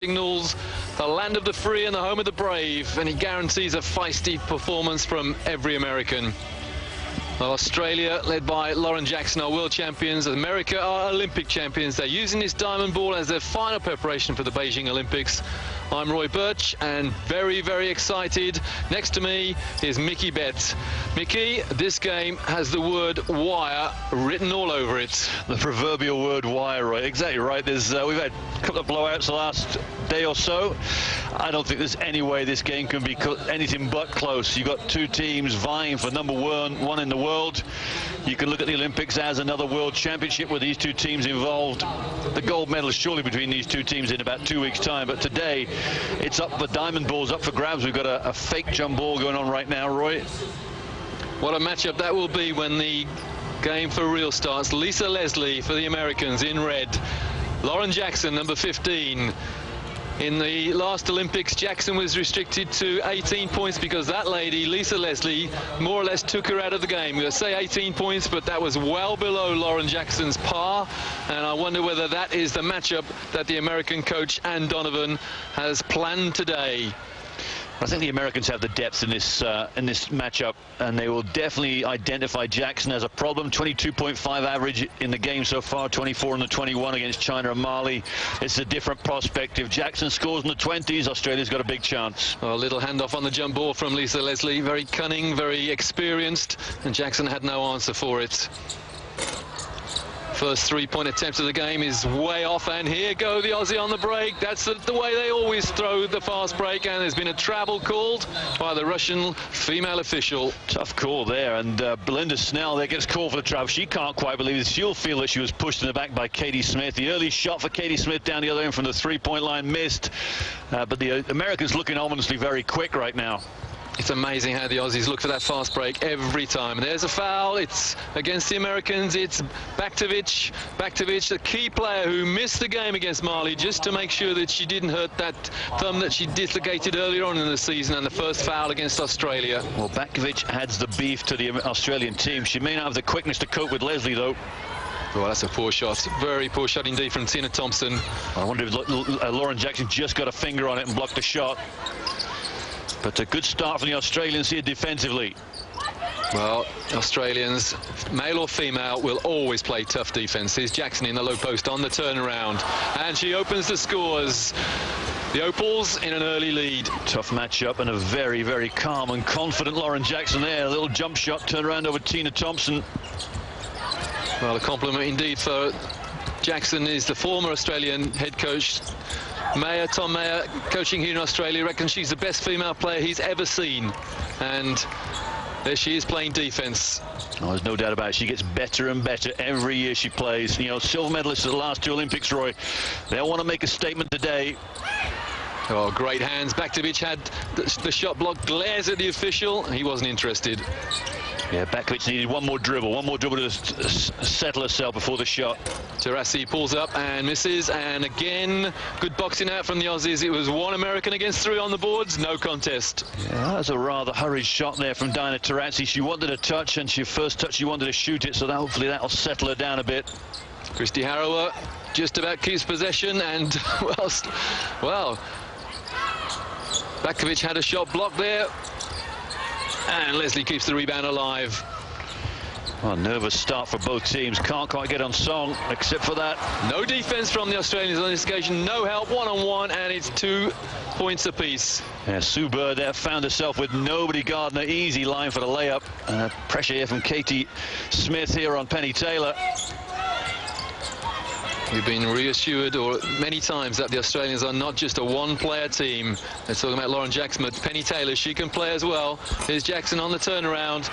Signals the land of the free and the home of the brave, and it guarantees a feisty performance from every American. Well, Australia, led by Lauren Jackson, are world champions. America are Olympic champions. They're using this diamond ball as their final preparation for the Beijing Olympics. I'm Roy Birch, and very, very excited. Next to me is Mickey Betts. Mickey, this game has the word wire written all over it. The proverbial word wire, Roy. Exactly right. We've had a couple of blowouts the last day or so. I don't think there's any way this game can be anything but close. You've got two teams vying for number one in the world. You can look at the Olympics as another world championship with these two teams involved. The gold medal is surely between these two teams in about 2 weeks' time, but today it's up, the diamond ball's up for grabs. We've got a fake jump ball going on right now, Roy. What a matchup that will be when the game for real starts. Lisa Leslie for the Americans in red. Lauren Jackson, number 15. In the last Olympics, Jackson was restricted to 18 points because that lady, Lisa Leslie, more or less took her out of the game. We'll say 18 points, but that was well below Lauren Jackson's par. And I wonder whether that is the matchup that the American coach, Ann Donovan, has planned today. I think the Americans have the depth in this matchup, and they will definitely identify Jackson as a problem. 22.5 average in the game so far, 24 in the 21 against China and Mali. It's a different prospect. If Jackson scores in the 20s, Australia's got a big chance. Oh, a little handoff on the jump ball from Lisa Leslie. Very cunning, very experienced, and Jackson had no answer for it. First three-point attempt of the game is way off, and here go the Aussie on the break. That's the way they always throw the fast break, and there's been a travel called by the Russian female official. Tough call there, and Belinda Snell there gets called for the travel. She can't quite believe it. She'll feel that she was pushed in the back by Katie Smith. The early shot for Katie Smith down the other end from the three-point line missed, but the Americans looking ominously very quick right now. It's amazing how the Aussies look for that fast break every time. There's a foul. It's against the Americans. It's Baktovic, the key player who missed the game against Mali just to make sure that she didn't hurt that thumb that she dislocated earlier on in the season, and the first foul against Australia. Well, Baktovic adds the beef to the Australian team. She may not have the quickness to cope with Leslie, though. Well, that's a poor shot. Very poor shot indeed from Tina Thompson. I wonder if Lauren Jackson just got a finger on it and blocked the shot. But a good start from the Australians here defensively. Well, Australians, male or female, will always play tough defense. Here's Jackson in the low post on the turnaround, and she opens the scores. The Opals in an early lead. Tough matchup, and a very, very calm and confident Lauren Jackson there. A little jump shot, turn around over Tina Thompson. Well, a compliment indeed for Jackson. Is the former Australian head coach Tom Mayer, coaching here in Australia, reckons she's the best female player he's ever seen, and there she is playing defense. Oh, there's no doubt about it. She gets better and better every year she plays. You know, silver medalist at the last two Olympics, Roy. They'll want to make a statement today. Oh, great hands. Baktovic had the shot blocked, glares at the official. He wasn't interested. Yeah, Baktovic needed one more dribble to settle herself before the shot. Taurasi pulls up and misses, and again, good boxing out from the Aussies. It was one American against three on the boards, no contest. Yeah, that was a rather hurried shot there from Diana Taurasi. She wanted a touch, and she first touch, she wanted to shoot it, so hopefully that'll settle her down a bit. Christy Harrower just about keeps possession, and well, Baktovic had a shot blocked there. And Leslie keeps the rebound alive. Well, nervous start for both teams. Can't quite get on song, except for that. No defense from the Australians on this occasion. No help, one-on-one, and it's 2 points apiece. Yeah, Sue Bird there found herself with nobody guarding her. Easy line for the layup. Pressure here from Katie Smith here on Penny Taylor. We've been reassured many times that the Australians are not just a one-player team. They're talking about Lauren Jackson, but Penny Taylor, she can play as well. Here's Jackson on the turnaround,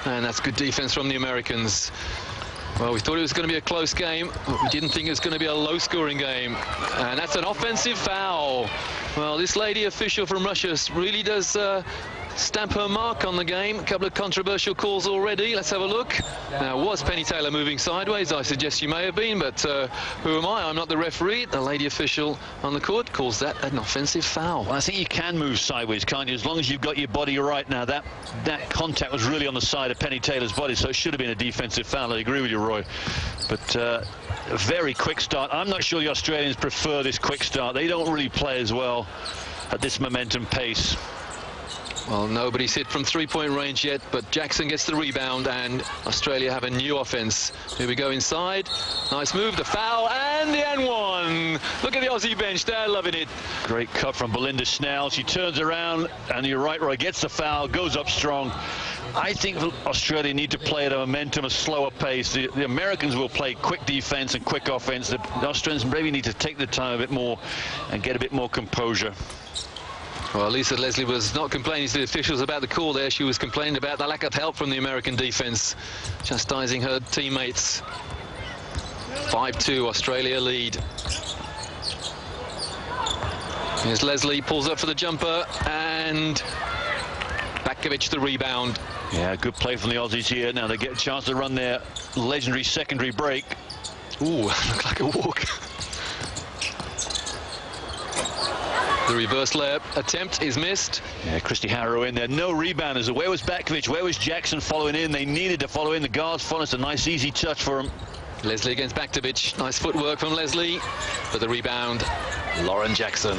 and that's good defense from the Americans. Well, we thought it was going to be a close game, but we didn't think it was going to be a low-scoring game. And that's an offensive foul. Well, this lady official from Russia really does stamp her mark on the game. A couple of controversial calls already. Let's have a look. Now, was Penny Taylor moving sideways? I suggest she may have been, but who am I? I'm not the referee. The lady official on the court calls that an offensive foul. Well, I think you can move sideways, can't you? As long as you've got your body right. Now, that contact was really on the side of Penny Taylor's body, so it should have been a defensive foul. I agree with you, Roy. But a very quick start. I'm not sure the Australians prefer this quick start. They don't really play as well at this momentum pace. Well, nobody's hit from three-point range yet, but Jackson gets the rebound, and Australia have a new offense. Here we go inside. Nice move, the foul, and the N1. Look at the Aussie bench, they're loving it. Great cut from Belinda Snell. She turns around, and you're right, Roy, gets the foul, goes up strong. I think Australia need to play at a momentum, a slower pace. The Americans will play quick defense and quick offense. The Australians maybe need to take the time a bit more and get a bit more composure. Well, Lisa Leslie was not complaining to the officials about the call there. She was complaining about the lack of help from the American defense, chastising her teammates. 5-2, Australia lead. Here's Leslie, pulls up for the jumper, and Bakovic the rebound. Yeah, good play from the Aussies here. Now they get a chance to run their legendary secondary break. Ooh, looked like a walk. The reverse layup attempt is missed. Yeah, Christy Harrow in there. No rebounders. Where was Bakovic? Where was Jackson following in? They needed to follow in. The guards followed. It's a nice, easy touch for him. Leslie against Bakovic. Nice footwork from Leslie. But the rebound, Lauren Jackson.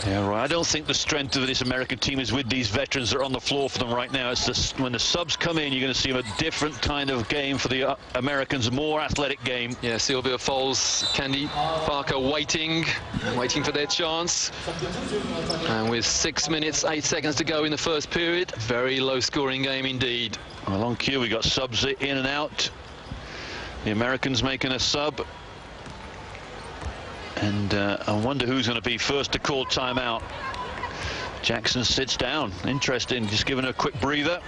Yeah, right. I don't think the strength of this American team is with these veterans that are on the floor for them right now. It's just when the subs come in, you're going to see a different kind of game for the Americans, a more athletic game. Yeah, Sylvia Foles, Candy Parker waiting for their chance. And with 6 minutes, 8 seconds to go in the first period, very low-scoring game indeed. Well, on cue, we got subs in and out. The Americans making a sub. And I wonder who's going to be first to call timeout. Jackson sits down. Interesting, just giving her a quick breather.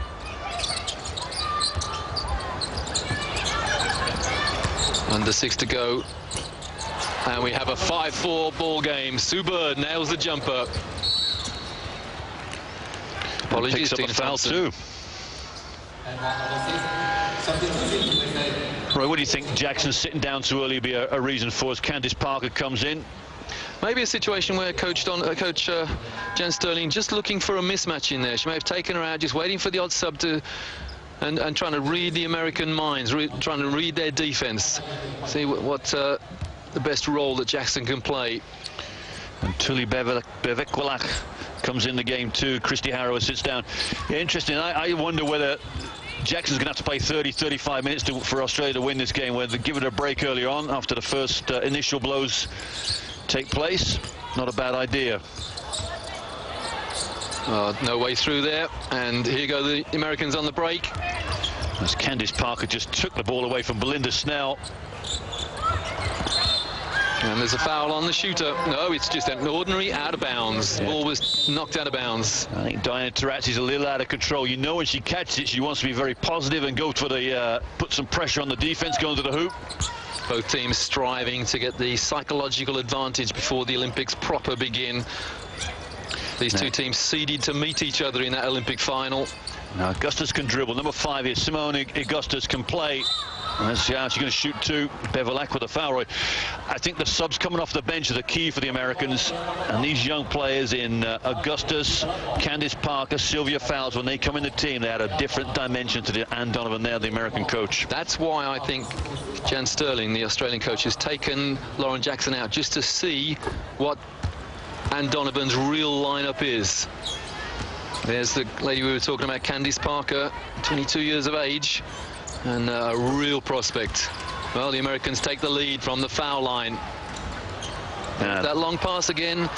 Under 6 to go. And we have a 5-4 ball game. Sue Bird nails the jumper. Apologies, Tina foul too. Roy, what do you think Jackson sitting down too early would be a reason for as Candice Parker comes in? Maybe a situation where Coach Jan Sterling just looking for a mismatch in there. She may have taken her out, just waiting for the odd sub to, and trying to read the American minds, trying to read their defense, see what the best role that Jackson can play. And Tuli Bevekwalach comes in the game too. Christy Harrow sits down. Yeah, interesting. I wonder whether Jackson's going to have to play 30-35 minutes for Australia to win this game, where they give it a break early on after the first initial blows take place. Not a bad idea. No way through there, and here go the Americans on the break. As Candice Parker just took the ball away from Belinda Snell. And there's a foul on the shooter. No, it's just an ordinary out of bounds. Yeah. Ball was knocked out of bounds. I think Diana Taurasi's a little out of control. You know when she catches it, she wants to be very positive and go for the put some pressure on the defense going to the hoop. Both teams striving to get the psychological advantage before the Olympics proper begin. These two teams seeded to meet each other in that Olympic final. Now Augustus can dribble. Number 5 here, Simone Augustus can play. Let's see how she's going to shoot two. Bevelak with a foul, Roy. I think the subs coming off the bench are the key for the Americans. And these young players in Augustus, Candice Parker, Sylvia Fowles, when they come in the team, they add a different dimension to Anne Donovan there, the American coach. That's why I think Jan Sterling, the Australian coach, has taken Lauren Jackson out just to see what Anne Donovan's real lineup is. There's the lady we were talking about, Candice Parker, 22 years of age. And a real prospect. Well, the Americans take the lead from the foul line. That long pass again.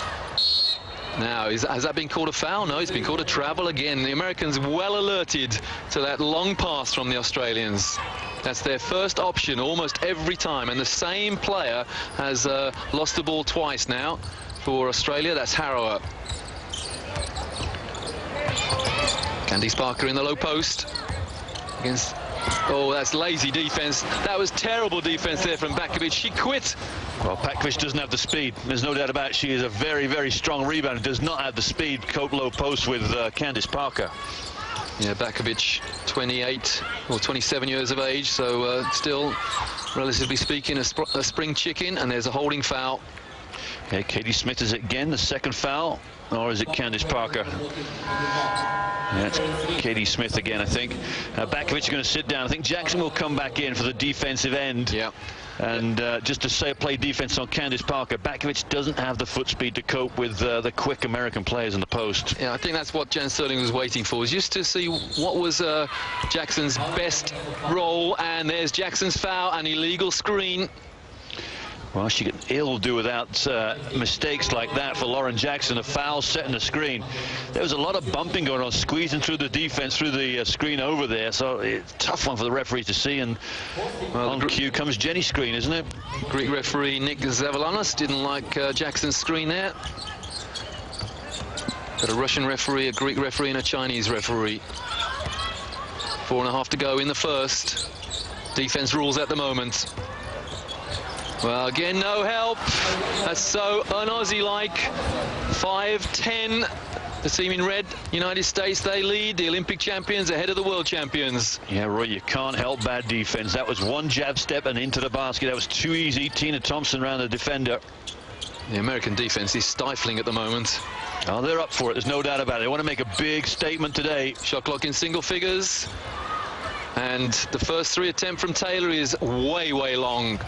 Now, has that been called a foul? No, it's been called a travel again. The Americans well alerted to that long pass from the Australians. That's their first option almost every time. And the same player has lost the ball twice now for Australia. That's Harrower. Candice Parker in the low post against... Oh, that's lazy defense. That was terrible defense there from Bakovic. She quit Well, Pakovic doesn't have the speed. There's no doubt about it. She is a very, very strong rebounder. Does not have the speed. Cope low post with Candice Parker. Yeah, Bakovic, 28 or 27 years of age, so still, relatively speaking, a spring chicken, and there's a holding foul. Yeah, Katie Smith is it again, the second foul, or is it Candice Parker? Yeah, it's Katie Smith again, I think. Bakovic is going to sit down. I think Jackson will come back in for the defensive end. Yeah. And just to say, play defense on Candice Parker. Bakovic doesn't have the foot speed to cope with the quick American players in the post. Yeah, I think that's what Jan Sterling was waiting for, was just to see what was Jackson's best role. And there's Jackson's foul, an illegal screen. Well, she could ill do without mistakes like that for Lauren Jackson. A foul set in the screen. There was a lot of bumping going on, squeezing through the defense, through the screen over there. So it's a tough one for the referee to see. And well, on cue comes Jenny's screen, isn't it? Greek referee Nick Zavalanis didn't like Jackson's screen there. Got a Russian referee, a Greek referee, and a Chinese referee. 4.5 to go in the first. Defense rules at the moment. Well, again, no help. That's so un-Aussie-like. 5-10. The team in red, United States, they lead. The Olympic champions ahead of the world champions. Yeah, Roy, you can't help bad defense. That was one jab step and into the basket. That was too easy. Tina Thompson around the defender. The American defense is stifling at the moment. Oh, they're up for it. There's no doubt about it. They want to make a big statement today. Shot clock in single figures. And the first 3 attempt from Taylor is way, way long.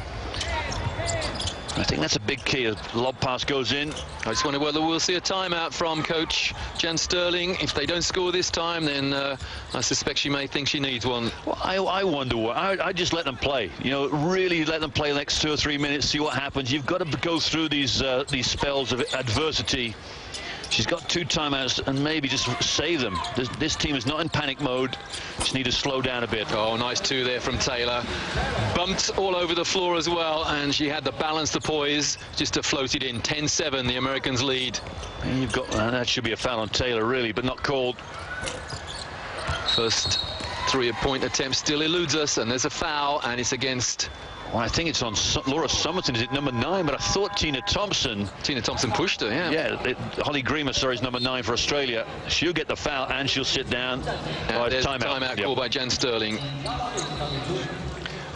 I think that's a big key. A lob pass goes in. I just wonder whether we'll see a timeout from Coach Jan Sterling. If they don't score this time, then I suspect she may think she needs one. Well, I wonder what. I just let them play. You know, really let them play the next 2 or 3 minutes, see what happens. You've got to go through these spells of adversity. She's got 2 timeouts, and maybe just save them. This team is not in panic mode. Just need to slow down a bit. Oh, nice 2 there from Taylor. Bumped all over the floor as well, and she had the balance, the poise, just to float it in. 10-7, the Americans lead. And you've got that should be a foul on Taylor, really, but not called. First 3-point attempt still eludes us, and there's a foul, and it's against... Well, I think it's on Laura Somerton, is it number 9? But I thought Tina Thompson pushed her, yeah. Yeah, Holly Greener, sorry, is number 9 for Australia. She'll get the foul and she'll sit down. There's timeout called by Jan Sterling.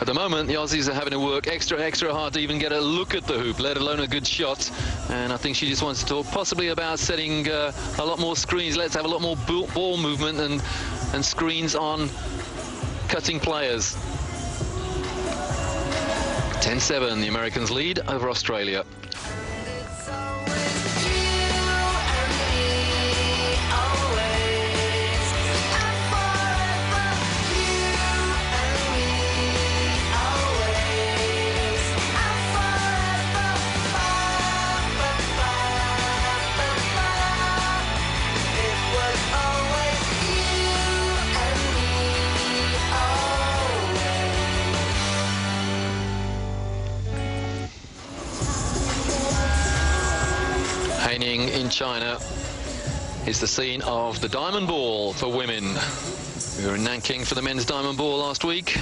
At the moment, the Aussies are having to work extra hard to even get a look at the hoop, let alone a good shot. And I think she just wants to talk possibly about setting a lot more screens. Let's have a lot more ball movement and screens on cutting players. 10-7, the Americans lead over Australia. In China is the scene of the Diamond Ball for women. We were in Nanking for the men's Diamond Ball last week.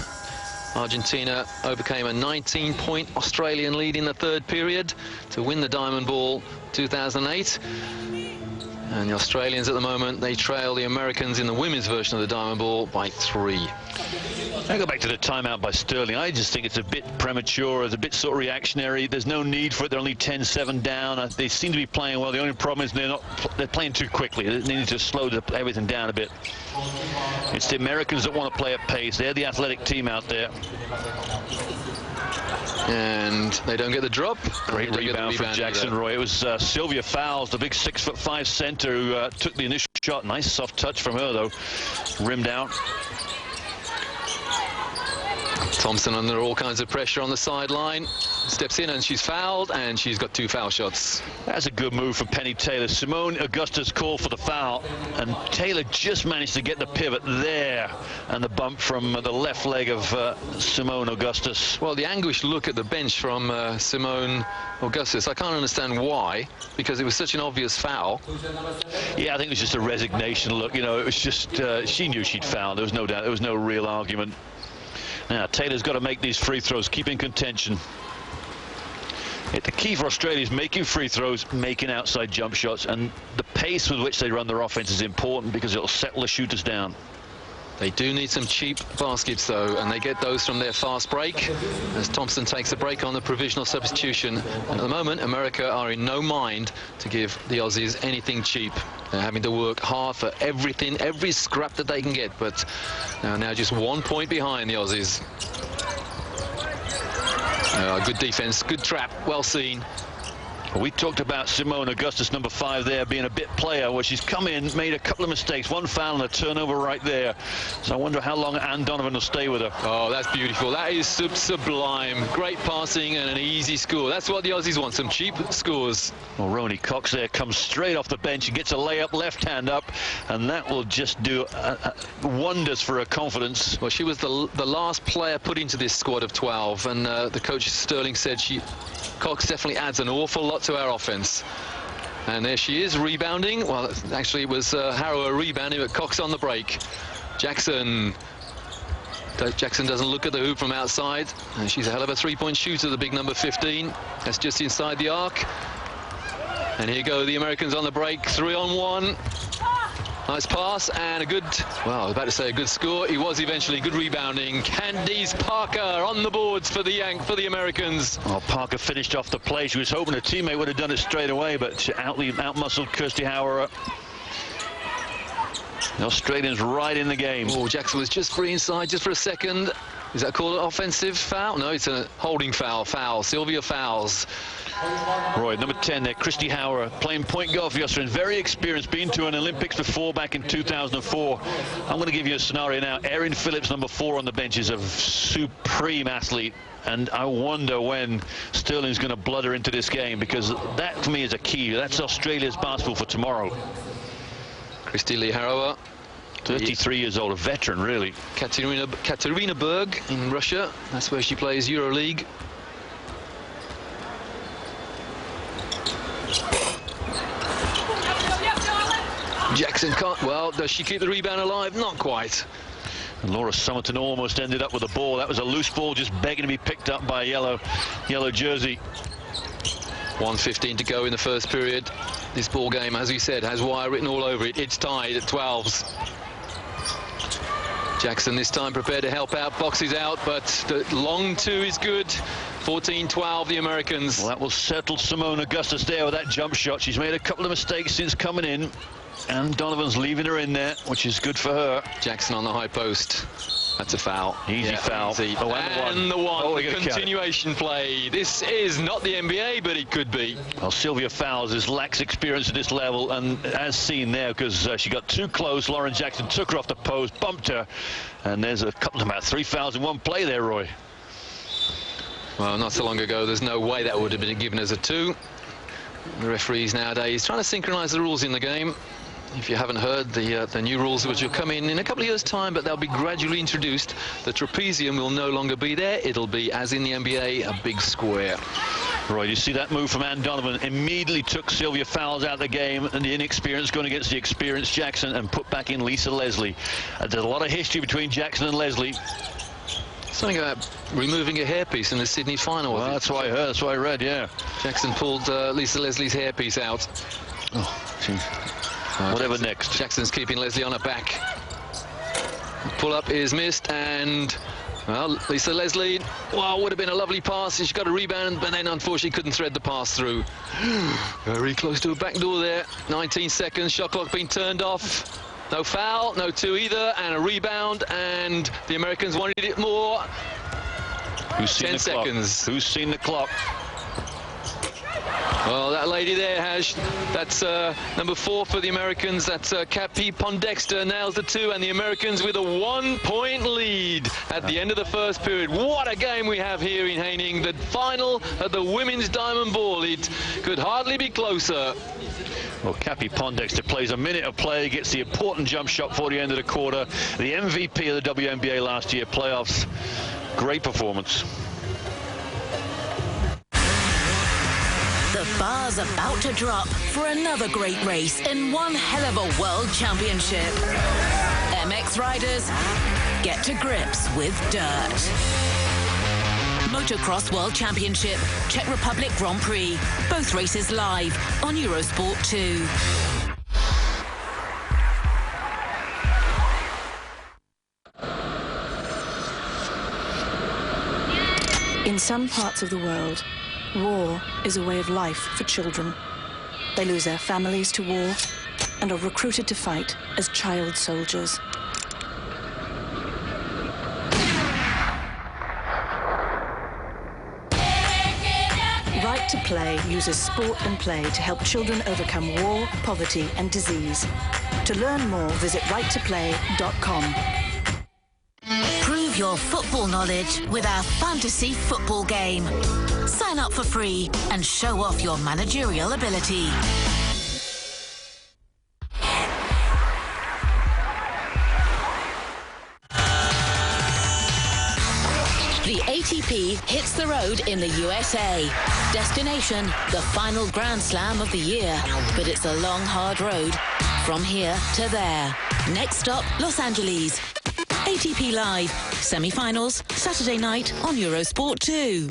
Argentina overcame a 19-point Australian lead in the 3rd period to win the Diamond Ball 2008. And the Australians at the moment, they trail the Americans in the women's version of the Diamond Ball by 3. I go back to the timeout by Sterling. I just think it's a bit premature. It's a bit sort of reactionary. There's no need for it. They're only 10-7 down. They seem to be playing well. The only problem is they're playing too quickly. They need to slow everything down a bit. It's the Americans that want to play at pace. They're the athletic team out there. And they don't get the drop. Great rebound from Jackson either. Roy. It was Sylvia Fowles, the big 6'5" center, who took the initial shot. Nice soft touch from her, though. Rimmed out. Thompson under all kinds of pressure on the sideline. Steps in and she's fouled, and she's got 2 foul shots. That's a good move from Penny Taylor. Simone Augustus called for the foul, and Taylor just managed to get the pivot there, and the bump from the left leg of Simone Augustus. Well, the anguished look at the bench from Simone Augustus, I can't understand why, because it was such an obvious foul. Yeah, I think it was just a resignation look. You know, it was just she knew she'd fouled. There was no doubt. There was no real argument. Now Taylor's got to make these free throws, keep in contention. The key for Australia is making free throws, making outside jump shots, and the pace with which they run their offense is important because it'll settle the shooters down. They do need some cheap baskets, though, and they get those from their fast break as Thompson takes a break on the provisional substitution. And at the moment, America are in no mind to give the Aussies anything cheap. They're having to work hard for everything, every scrap that they can get, but now just 1 point behind the Aussies. Good defense, good trap, well seen. We talked about Simone Augustus, number 5 there, being a bit player, where she's come in, made a couple of mistakes, 1 foul and a turnover right there. So I wonder how long Anne Donovan will stay with her. Oh, that's beautiful. That is sublime. Great passing and an easy score. That's what the Aussies want, some cheap scores. Well, Ronnie Cox there comes straight off the bench and gets a layup, left hand up, and that will just do wonders for her confidence. Well, she was the last player put into this squad of 12, and the coach Sterling said Cox definitely adds an awful lot to our offense. And there she is, rebounding. Well, actually, it was Harrower rebounding, but Cox on the break. Jackson doesn't look at the hoop from outside. And she's a hell of a three-point shooter, the big number 15. That's just inside the arc. And here go the Americans on the break. 3-on-1. Nice pass and a good, well, I was about to say a good score. He was eventually. Good rebounding. Candice Parker on the boards for the Americans. Well, Parker finished off the play. She was hoping a teammate would have done it straight away, but she out-muscled Kirsty Hauer. The Australians right in the game. Oh, Jackson was just free inside just for a second. Is that called an offensive foul? No, it's a holding foul. Sylvia fouls. Roy, number 10 there, Kirsty Hauer, playing point guard for the Australians, very experienced, been to an Olympics before back in 2004. I'm going to give you a scenario now. Erin Phillips, number 4 on the bench, is a supreme athlete, and I wonder when Sterling's going to blood her into this game, because that, for me, is a key. That's Australia's basketball for tomorrow. Kirsty Lee Hauer, 33 years old, a veteran, really. Katerinburg in Russia. That's where she plays EuroLeague. Jackson can't. Well, does she keep the rebound alive? Not quite. And Laura Summerton almost ended up with a ball. That was a loose ball, just begging to be picked up by a yellow jersey. 1:15 to go in the first period. This ball game, as we said, has wire written all over it. It's tied at 12s. Jackson this time prepared to help out, boxes out, but the long 2 is good. 14-12, the Americans. Well, that will settle Simone Augustus there with that jump shot. She's made a couple of mistakes since coming in, and Donovan's leaving her in there, which is good for her. Jackson on the high post. That's a foul. Easy foul. Easy. Oh, and the one. Oh, the continuation play. This is not the NBA, but it could be. Well, Sylvia Fowles lacks experience at this level, and as seen there, because she got too close, Lauren Jackson took her off the post, bumped her, and there's a couple of about 3 fouls in one play there, Roy. Well, not so long ago, there's no way that would have been given as a 2. The referees nowadays trying to synchronize the rules in the game. If you haven't heard, the new rules which will come in a couple of years' time, but they'll be gradually introduced. The trapezium will no longer be there. It'll be, as in the NBA, a big square. Roy, you see that move from Anne Donovan? Immediately took Sylvia Fowles out of the game, and the inexperience going against the experienced Jackson, and put back in Lisa Leslie. There's a lot of history between Jackson and Leslie. Something about removing a hairpiece in the Sydney final. Well, that's what I heard. That's what I read, yeah. Jackson pulled Lisa Leslie's hairpiece out. Oh, geez. Whatever next. Jackson's keeping Leslie on her back. Pull-up is missed, and, well, Lisa Leslie, well, would have been a lovely pass. She got a rebound, but then unfortunately couldn't thread the pass through. Very close to a back door there. 19 seconds, shot clock being turned off. No foul, no 2 either, and a rebound, and the Americans wanted it more. Who's seen 10 seconds. Who's seen the clock? Well, that lady there has, that's number 4 for the Americans. That's Cappy Pondexter, nails the 2, and the Americans with a 1-point lead at the end of the first period. What a game we have here in Haining. The final of the Women's Diamond Ball. It could hardly be closer. Well, Cappy Pondexter plays a minute of play, gets the important jump shot for the end of the quarter. The MVP of the WNBA last year, playoffs. Great performance. The bar's about to drop for another great race in one hell of a world championship. MX riders, get to grips with dirt. Motocross World Championship, Czech Republic Grand Prix. Both races live on Eurosport 2. In some parts of the world, war is a way of life for children. They lose their families to war and are recruited to fight as child soldiers. Right to Play uses sport and play to help children overcome war, poverty and disease. To learn more, visit righttoplay.com. Prove your football knowledge with our fantasy football game. Sign up for free and show off your managerial ability. The ATP hits the road in the USA. Destination, the final Grand Slam of the year. But it's a long, hard road from here to there. Next stop, Los Angeles. ATP Live, semi-finals, Saturday night on Eurosport 2.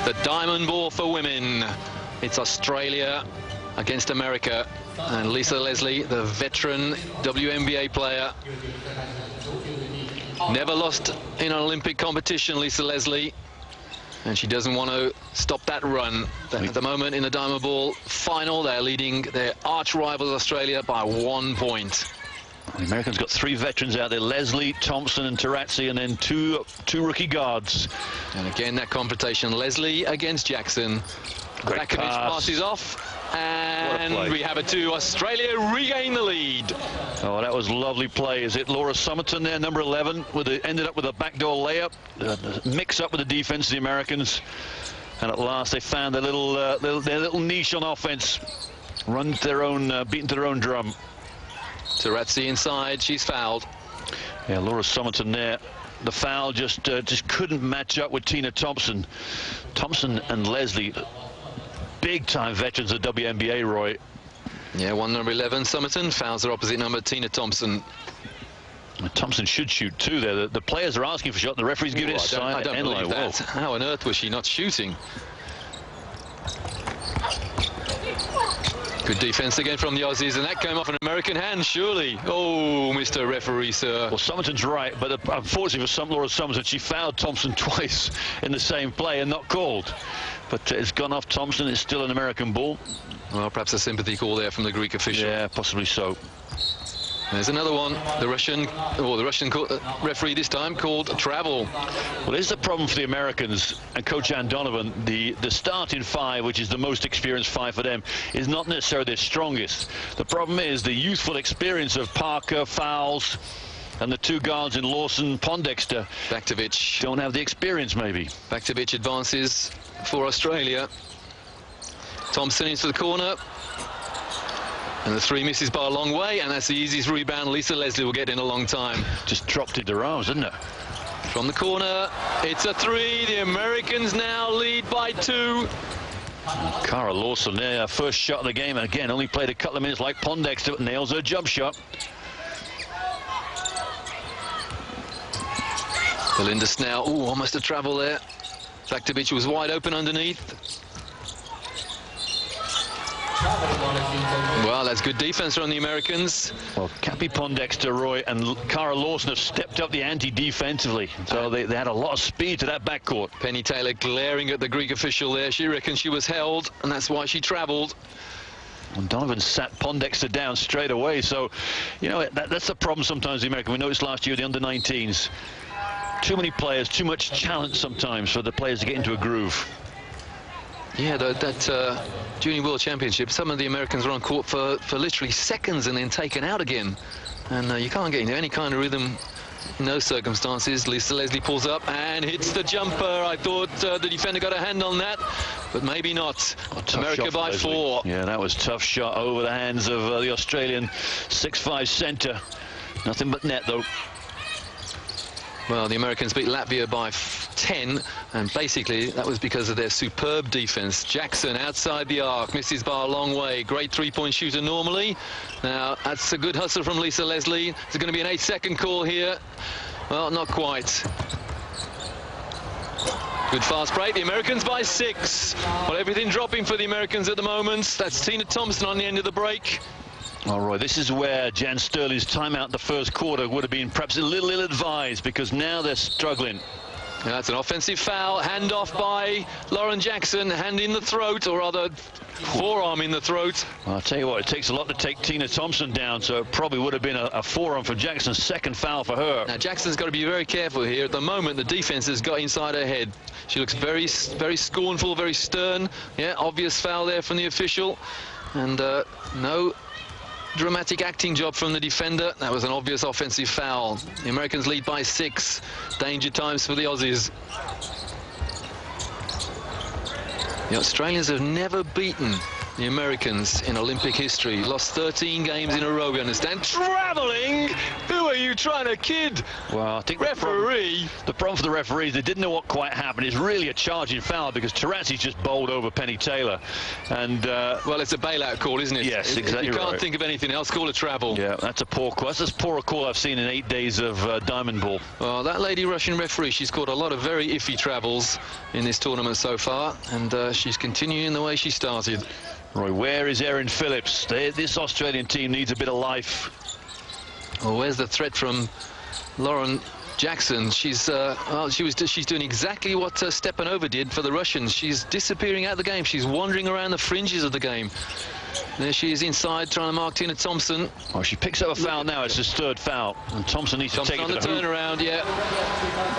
The diamond ball for women. It's Australia against America. And Lisa Leslie, the veteran WNBA player. Never lost in an Olympic competition, Lisa Leslie. And she doesn't want to stop that run. At the moment in the diamond ball final, they're leading their arch rivals Australia by 1 point. The Americans got 3 veterans out there, Leslie, Thompson and Tarazzi, and then two rookie guards. And again, that confrontation, Leslie against Jackson. Great Bakovic pass. passes off. And we have it to Australia regain the lead. Oh, that was lovely play. Is it Laura Somerton there, number 11, ended up with a backdoor layup, mix up with the defense of the Americans, and at last they found their little niche on offense, run to their own, beaten to their own drum. Tarazzi inside, she's fouled. Yeah, Laura Somerton there. The foul just couldn't match up with Tina Thompson. Thompson and Leslie, big-time veterans of WNBA, Roy. Yeah, one number 11, Somerton, fouls their opposite number, Tina Thompson. Thompson should shoot too there. The players are asking for shot, the referee's giving it a sign. I don't believe that. How on earth was she not shooting? Good defense again from the Aussies, and that came off an American hand, surely. Oh, Mr. Referee, sir. Well, Somerton's right, but unfortunately for Laura Somerton, she fouled Thompson twice in the same play and not called. But it's gone off Thompson. It's still an American ball. Well, perhaps a sympathy call there from the Greek official. Yeah, possibly so. There's another one. The Russian referee this time called travel. Well, this is the problem for the Americans and Coach Ann Donovan. The starting 5, which is the most experienced 5 for them, is not necessarily their strongest. The problem is the youthful experience of Parker, Fowles, and the 2 guards in Lawson, Pondexter. Bakovic. Don't have the experience, maybe. Bakovic advances for Australia. Thompson into the corner. And the 3 misses by a long way, and that's the easiest rebound Lisa Leslie will get in a long time. Just dropped into her arms, didn't it? From the corner, it's a 3. The Americans now lead by 2. Cara Lawson there, first shot of the game, and again, only played a couple of minutes like Pondexter, but nails her jump shot. Belinda Snell, ooh, almost a travel there. Bakovic was wide open underneath. Well, that's good defense from the Americans. Well, Cappy Pondexter, Roy, and Cara Lawson have stepped up the ante defensively. So they had a lot of speed to that backcourt. Penny Taylor glaring at the Greek official there. She reckons she was held, and that's why she travelled. And Donovan sat Pondexter down straight away. So, you know, that's the problem sometimes the American. We noticed last year the under-19s. Too many players, too much talent sometimes for the players to get into a groove. Yeah, that Junior World Championship, some of the Americans were on court for literally seconds and then taken out again. And you can't get into any kind of rhythm in those circumstances. Lisa Leslie pulls up and hits the jumper. I thought the defender got a hand on that, but maybe not. America by 4. Yeah, that was a tough shot over the hands of the Australian 6'5" centre. Nothing but net, though. Well, the Americans beat Latvia by 10, and basically that was because of their superb defense. Jackson outside the arc, misses by a long way. Great three-point shooter normally. Now that's a good hustle from Lisa Leslie. There's going to be an 8-second call here. Well, not quite. Good fast break. The Americans by 6. Well, everything dropping for the Americans at the moment. That's Tina Thompson on the end of the break. All right, this is where Jan Sterling's timeout in the first quarter would have been perhaps a little ill-advised, because now they're struggling. Now that's an offensive foul. Hand off by Lauren Jackson. Hand in the throat, or rather forearm in the throat. Well, I'll tell you what, it takes a lot to take Tina Thompson down, so it probably would have been a forearm for Jackson. Second foul for her. Now Jackson's got to be very careful here. At the moment, the defense has got inside her head. She looks very scornful, very stern. Yeah, obvious foul there from the official. And no dramatic acting job from the defender. That was an obvious offensive foul. The Americans lead by 6. Danger times for the Aussies. The Australians have never beaten the Americans in Olympic history. Lost 13 games in a row, we understand. Travelling? Who are you trying to kid? Well, I think referee. The problem for the referees, they didn't know what quite happened. It's really a charging foul, because Tarazzi's just bowled over Penny Taylor. And well, it's a bailout call, isn't it? Yes, exactly. You can't right. think of anything else. Call a travel. Yeah, that's a poor call. That's as poor a call I've seen in 8 days of diamond ball. Well, that lady Russian referee, she's caught a lot of very iffy travels in this tournament so far, and she's continuing the way she started. Roy, where is Erin Phillips? This Australian team needs a bit of life. Well, where's the threat from Lauren Jackson? She's well, she's doing exactly what Stepanova did for the Russians. She's disappearing out of the game. She's wandering around the fringes of the game. There she is inside, trying to mark Tina Thompson. Oh, she picks up a foul now. It's his third foul, and Thompson needs to take it to the turnaround. Yeah,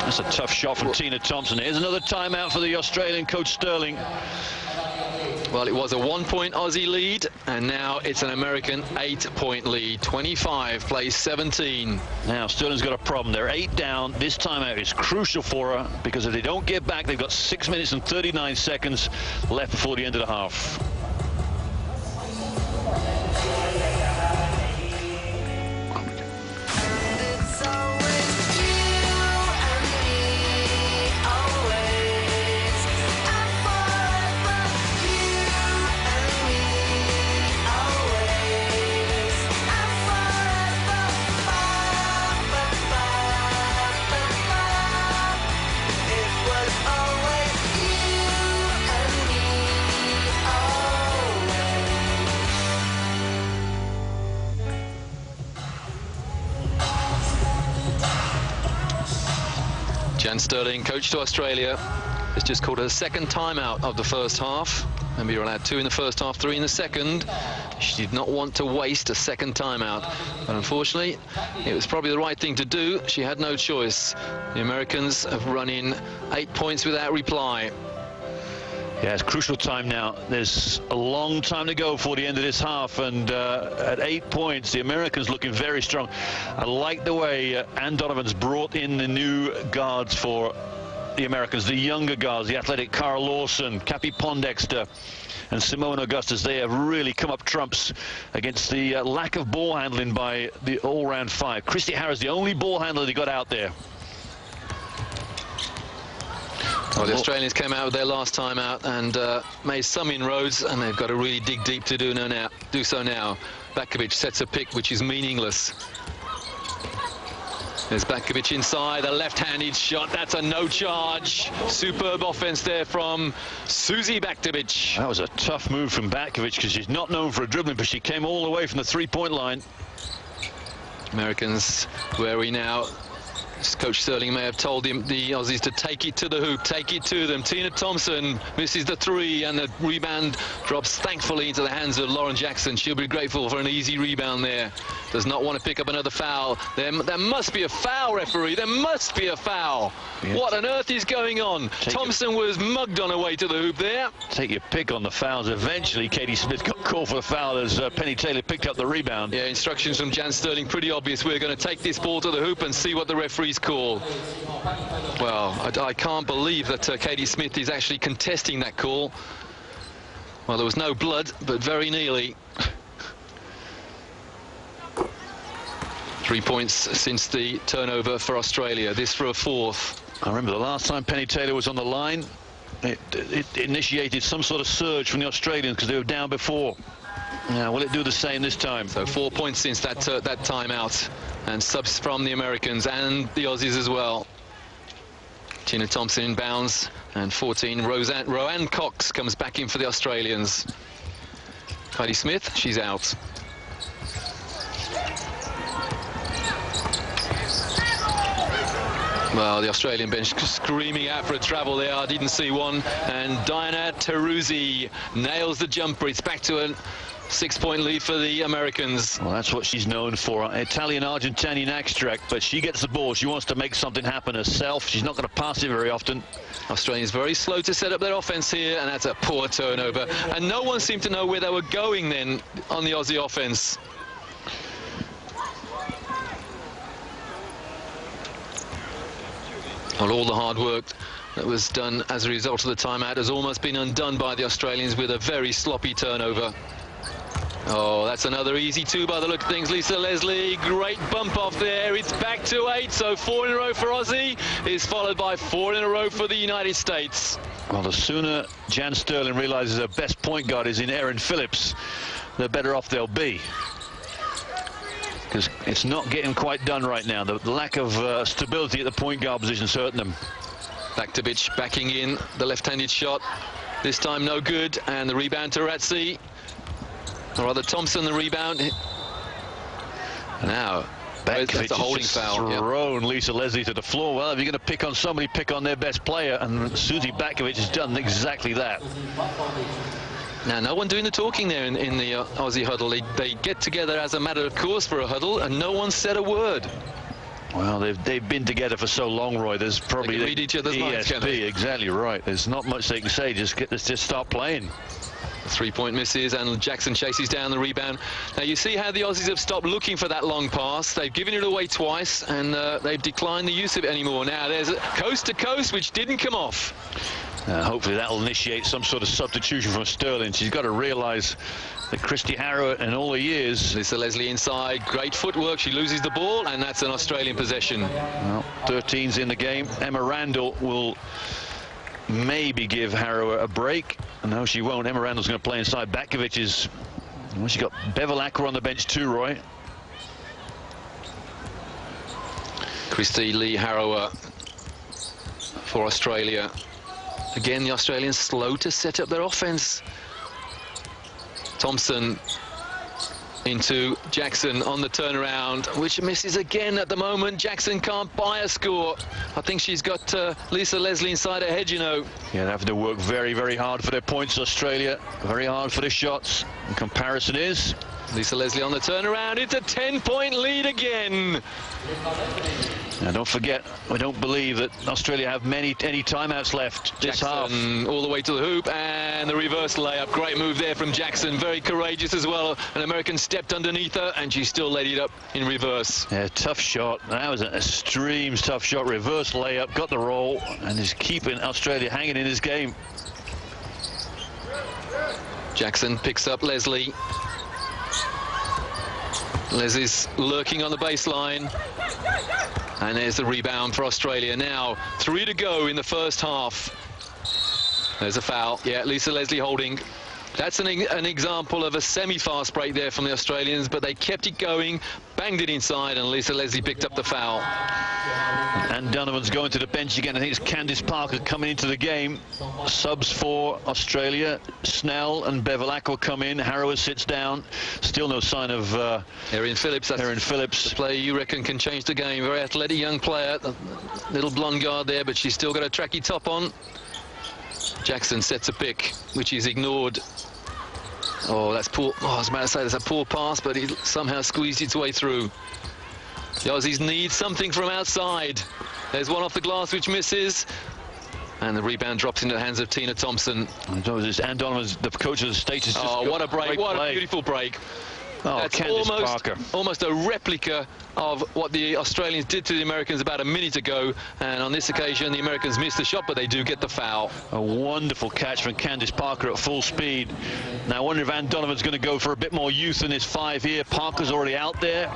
that's a tough shot from Tina Thompson. Here's another timeout for the Australian coach Sterling. Well, it was a 1-point Aussie lead, and now it's an American 8-point lead. 25 plays 17. Now Sterling's got a problem. They're 8 down. This timeout is crucial for her, because if they don't get back, they've got 6 minutes and 39 seconds left before the end of the half. Jan Sterling, coach to Australia, has just called her second timeout of the first half. Remember, you're allowed 2 in the first half, 3 in the second. She did not want to waste a second timeout, but unfortunately, it was probably the right thing to do. She had no choice. The Americans have run in 8 points without reply. Yeah, it's crucial time now. There's a long time to go for the end of this half, and at 8 points, the Americans looking very strong. I like the way Ann Donovan's brought in the new guards for the Americans, the younger guards, the athletic Carl Lawson, Cappy Pondexter, and Simone Augustus. They have really come up trumps against the lack of ball handling by the all-round 5. Christy Harris, the only ball handler they got out there. Well, the Australians came out with their last time out and made some inroads, and they've got to really dig deep to do so now. Bakovic sets a pick which is meaningless. There's Bakovic inside, a left-handed shot. That's a no charge. Superb offense there from Susie Bakovic. That was a tough move from Bakovic, because she's not known for a dribbling, but she came all the way from the three-point line. Americans wary now. Coach Sterling may have told the Aussies to take it to the hoop, take it to them. Tina Thompson misses the 3, and the rebound drops thankfully into the hands of Lauren Jackson. She'll be grateful for an easy rebound there. Does not want to pick up another foul. There must be a foul, referee. There must be a foul. Yes. What on earth is going on? Thompson was mugged on her way to the hoop there. Take your pick on the fouls. Eventually, Katie Smith got called for the foul as Penny Taylor picked up the rebound. Yeah, instructions from Jan Sterling pretty obvious. We're going to take this ball to the hoop and see what the referees call. Well, I can't believe that Katie Smith is actually contesting that call. Well, there was no blood, but very nearly. 3 points since the turnover for Australia. This for a fourth. I remember the last time Penny Taylor was on the line, it initiated some sort of surge from the Australians because they were down before. Now, will it do the same this time? So 4 points since that timeout, and subs from the Americans and the Aussies as well. Tina Thompson inbounds, and 14, Roanne Cox comes back in for the Australians. Heidi Smith, she's out. Well, the Australian bench screaming out for a travel there. I didn't see one. And Diana Teruzzi nails the jumper. It's back to a 6-point lead for the Americans. Well, that's what she's known for. Italian-Argentinian extract, but she gets the ball. She wants to make something happen herself. She's not going to pass it very often. Australians very slow to set up their offense here, and that's a poor turnover. And no one seemed to know where they were going then on the Aussie offense. Well, all the hard work that was done as a result of the timeout has almost been undone by the Australians with a very sloppy turnover. Oh, that's another easy two by the look of things. Lisa Leslie, great bump off there. It's back to 8, so 4 in a row for Aussie is followed by 4 in a row for the United States. Well, the sooner Jan Sterling realizes her best point guard is in Erin Phillips, the better off they'll be. Because it's not getting quite done right now. The lack of stability at the point guard position is hurting them. Baktovic backing in the left-handed shot. This time no good, and the rebound to Ratzi. Or rather, Thompson the rebound. Now, that's a holding foul. Thrown Lisa Leslie to the floor. Well, if you're going to pick on somebody, pick on their best player, and Susie Baktovic has done exactly that. Now, no one doing the talking there in the Aussie huddle. They get together as a matter of course for a huddle, and no one said a word. Well, they've been together for so long, Roy. There's probably they can read each other's minds, can't they? Exactly right. There's not much they can say. Let's just start playing. 3-point misses, and Jackson chases down the rebound. Now you see how the Aussies have stopped looking for that long pass. They've given it away twice, and they've declined the use of it anymore. Now there's a coast to coast, which didn't come off. Hopefully that'll initiate some sort of substitution from Sterling. She's got to realize that Christy Harrow in all the years. Lisa Leslie inside, great footwork. She loses the ball, and that's an Australian possession. Well, 13's in the game. Emma Randall will maybe give Harrow a break. No, she won't. Emma Randall's going to play inside. Baktovic is... Well, she's got Bevilacqua on the bench too, Roy. Christy Lee Harrower for Australia. Again, the Australians slow to set up their offense. Thompson into Jackson on the turnaround, which misses again at the moment. Jackson can't buy a score. I think she's got Lisa Leslie inside her head, you know. Yeah, they have to work very, very hard for their points, Australia. Very hard for their shots. In comparison is... Lisa Leslie on the turnaround. It's a 10-point lead again. Now, don't forget, we don't believe that Australia have any timeouts left this half. All the way to the hoop, and the reverse layup. Great move there from Jackson. Very courageous as well. An American stepped underneath her, and she still laid it up in reverse. Yeah, tough shot. That was an extreme tough shot. Reverse layup, got the roll, and is keeping Australia hanging in this game. Jackson picks up Leslie. Leslie's lurking on the baseline. And there's the rebound for Australia. Now, 3 to go in the first half. There's a foul. Yeah, Lisa Leslie holding. That's an example of a semi-fast break there from the Australians, but they kept it going, banged it inside, and Lisa Leslie picked up the foul. And Donovan's going to the bench again. I think it's Candice Parker coming into the game. Subs for Australia. Snell and Bevilacqua come in. Harrower sits down. Still no sign of Erin Phillips. That's Erin Phillips. The player you reckon can change the game. Very athletic young player. Little blonde guard there, but she's still got a tracky top on. Jackson sets a pick, which is ignored. Oh, that's poor. Oh, I was about to say that's a poor pass, but he somehow squeezed its way through. The Aussies need something from outside. There's one off the glass which misses, and the rebound drops into the hands of Tina Thompson. And Donovan's the coach of the States. Oh, what a break! What a beautiful break! Oh, that's almost a replica of what the Australians did to the Americans about a minute ago, and on this occasion the Americans missed the shot, but they do get the foul. A wonderful catch from Candice Parker at full speed. Now I wonder if Donovan's going to go for a bit more youth in his 5 here. Parker's already out there.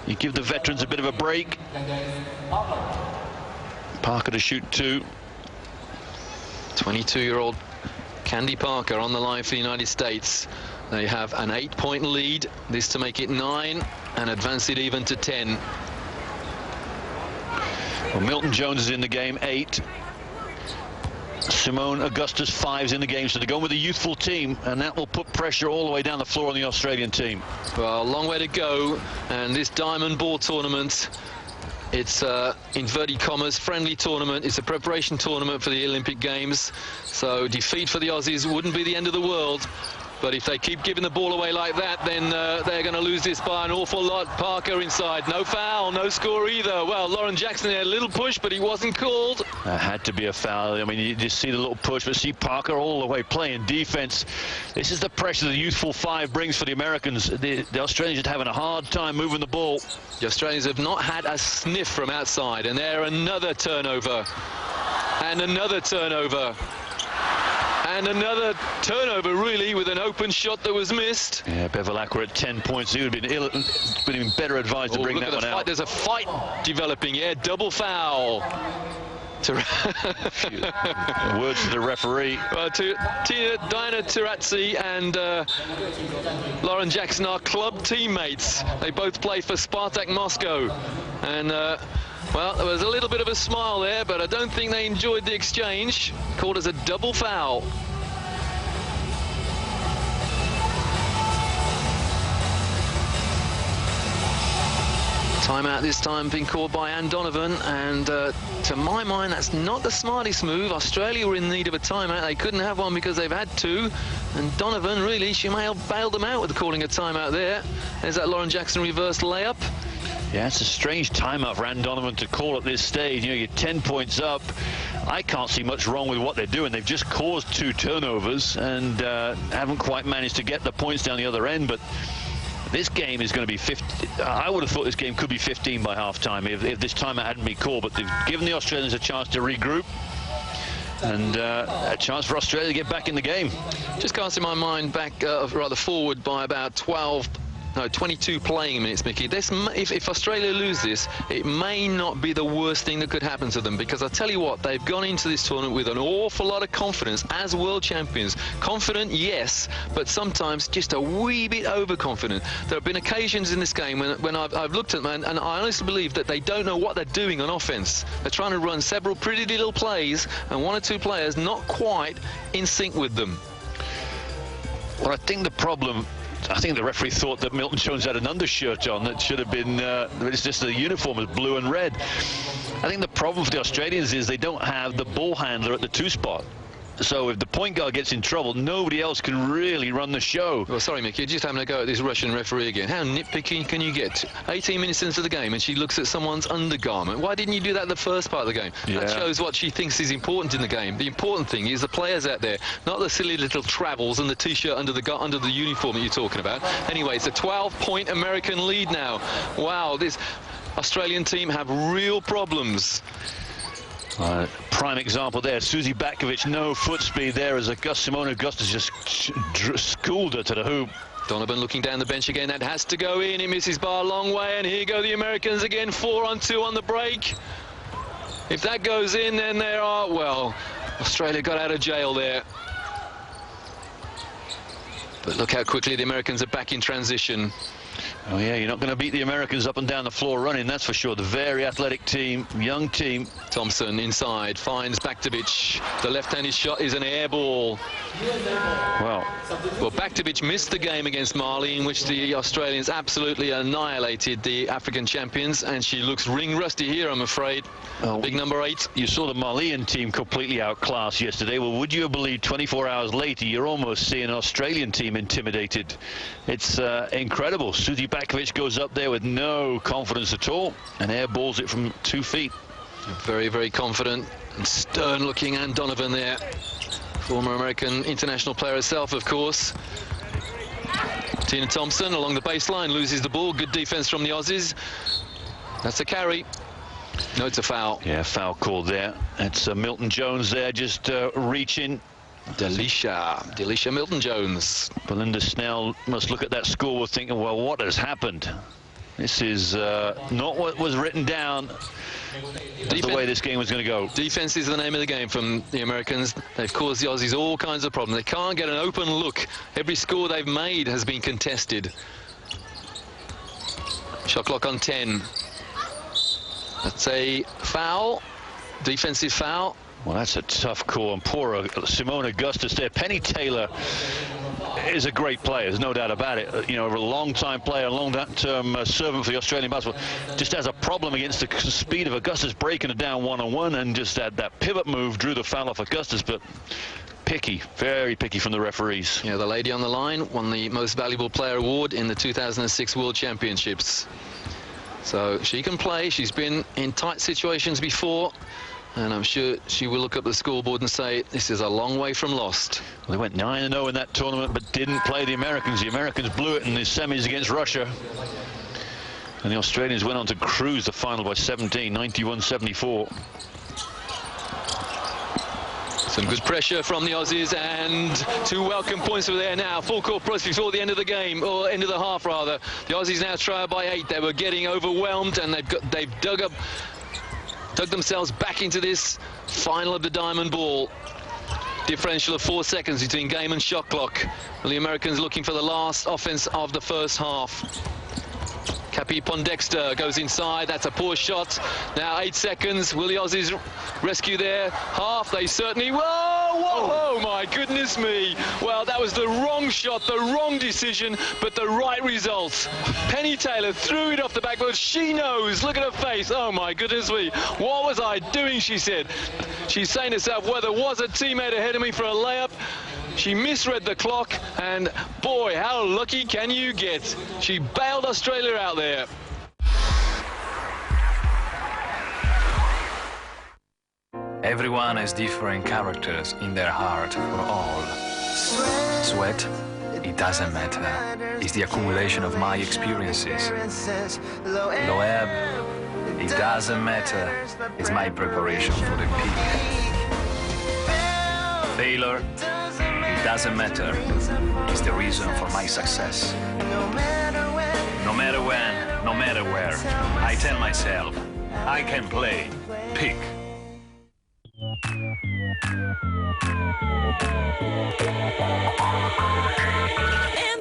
You give the veterans a bit of a break. Parker to shoot 2. 22-year-old Candy Parker on the line for the United States. They have an 8-point lead. This to make it 9 and advance it even to 10. Well, Milton Jones is in the game, 8. Simone Augustus 5's in the game, so they're going with a youthful team, and that will put pressure all the way down the floor on the Australian team. Well, a long way to go, and this Diamond Ball tournament, it's inverted commas friendly tournament. It's a preparation tournament for the Olympic Games, so defeat for the Aussies wouldn't be the end of the world. But if they keep giving the ball away like that, then they're going to lose this by an awful lot. Parker inside, no foul, no score either. Well, Lauren Jackson had a little push, but he wasn't called. That had to be a foul. I mean, you just see the little push, but see Parker all the way playing defense. This is the pressure the youthful 5 brings for the Americans. The Australians are having a hard time moving the ball. The Australians have not had a sniff from outside, and there another turnover. And another turnover. And another turnover, really, with an open shot that was missed. Yeah, Bevilacqua at 10 points. He would have been even better advised to bring that one out. There's a fight developing. Yeah, double foul. Words to the referee. Well, Diana Taurasi and Lauren Jackson are club teammates. They both play for Spartak Moscow. And well, there was a little bit of a smile there, but I don't think they enjoyed the exchange. Called as a double foul. Timeout this time being called by Anne Donovan, and to my mind, that's not the smartest move. Australia were in need of a timeout. They couldn't have one because they've had 2. And Donovan, really, she may have bailed them out with calling a timeout there. There's that Lauren Jackson reverse layup. Yeah, it's a strange timeout for Anne Donovan to call at this stage. You know, you're 10 points up. I can't see much wrong with what they're doing. They've just caused 2 turnovers and haven't quite managed to get the points down the other end. But this game is going to be 50. I would have thought this game could be 15 by halftime if this timeout hadn't been called. But they've given the Australians a chance to regroup and a chance for Australia to get back in the game. Just casting my mind back rather forward by about 22 playing minutes, Mickey. If Australia lose this, it may not be the worst thing that could happen to them, because I tell you what, they've gone into this tournament with an awful lot of confidence as world champions. Confident, yes, but sometimes just a wee bit overconfident. There have been occasions in this game when I've looked at them, and I honestly believe that they don't know what they're doing on offense. They're trying to run several pretty little plays, and 1 or 2 players not quite in sync with them. Well, I think the referee thought that Milton Jones had an undershirt on that should have been, it's just the uniform is blue and red. I think the problem for the Australians is they don't have the ball handler at the 2 spot. So if the point guard gets in trouble, nobody else can really run the show. Well, sorry, Mickey, you're just having a go at this Russian referee again. How nitpicky can you get? 18 minutes into the game and she looks at someone's undergarment. Why didn't you do that in the first part of the game? Yeah. That shows what she thinks is important in the game. The important thing is the players out there, not the silly little travels and the T-shirt under the uniform that you're talking about. Anyway, it's a 12-point American lead now. Wow, this Australian team have real problems. Prime example there, Susie Batkovic, no foot speed there as Simone Augustus just schooled her to the hoop. Donovan looking down the bench again. That has to go in. It misses by a long way, and here go the Americans again. 4-on-2 on the break. If that goes in, then there are, well, Australia got out of jail there. But look how quickly the Americans are back in transition. Oh yeah, you're not going to beat the Americans up and down the floor running, that's for sure. The very athletic team, young team. Thompson inside, finds Baktovic. The left-handed shot is an air ball. Well, Baktovic missed the game against Mali, in which the Australians absolutely annihilated the African champions, and she looks ring-rusty here, I'm afraid. Big number 8. You saw the Malian team completely outclassed yesterday. Well, would you have believed 24 hours later, you're almost seeing an Australian team intimidated. It's incredible. Susie Batkovic goes up there with no confidence at all and airballs it from 2 feet. Very, very confident and stern-looking Anne Donovan there. Former American international player herself, of course. Tina Thompson along the baseline loses the ball. Good defense from the Aussies. That's a carry. No, it's a foul. Yeah, foul called there. It's Milton Jones there just reaching. Delisha Milton Jones. Belinda Snell must look at that scoreboard thinking, well, what has happened? This is not what was written down as the way this game was going to go. Defense is the name of the game from the Americans. They've caused the Aussies all kinds of problems. They can't get an open look. Every score they've made has been contested. Shot clock on 10. That's a foul, defensive foul. Well, that's a tough call, and poor Simone Augustus there. Penny Taylor is a great player, there's no doubt about it. You know, a long-time player, a long-term servant for the Australian basketball. Just has a problem against the speed of Augustus, breaking it down one-on-one, and just that pivot move drew the foul off Augustus, but picky, very picky from the referees. Yeah, the lady on the line won the Most Valuable Player award in the 2006 World Championships. So she can play. She's been in tight situations before, and I'm sure she will look up the scoreboard and say this is a long way from lost. Well, they went 9-0 in that tournament, but didn't play the Americans. The Americans blew it in the semis against Russia, and the Australians went on to cruise the final by 17, 91-74. Some good pressure from the Aussies, and 2 welcome points over there now. Full court press before the end of the game, or end of the half rather. The Aussies now trail by 8. They were getting overwhelmed, and they've dug themselves back into this final of the Diamond Ball. Differential of 4 seconds between game and shot clock. Well, the Americans looking for the last offense of the first half. Cappy Pondexter goes inside. That's a poor shot. Now 8 seconds. Will the Aussies rescue their half? They certainly will. Whoa, my goodness me. Well, that was the wrong shot, the wrong decision, but the right result. Penny Taylor threw it off the backboard. She knows. Look at her face. Oh, my goodness me. What was I doing, she said. She's saying to herself, well, there was a teammate ahead of me for a layup. She misread the clock, and boy, how lucky can you get? She bailed Australia out there. Everyone has different characters in their heart for all. Sweat, it doesn't matter. It's the accumulation of my experiences. Loeb, it doesn't matter. It's my preparation for the peak. Failure, it doesn't matter. It's the reason for my success. No matter when, no matter where, I tell myself, I can play. Pick. In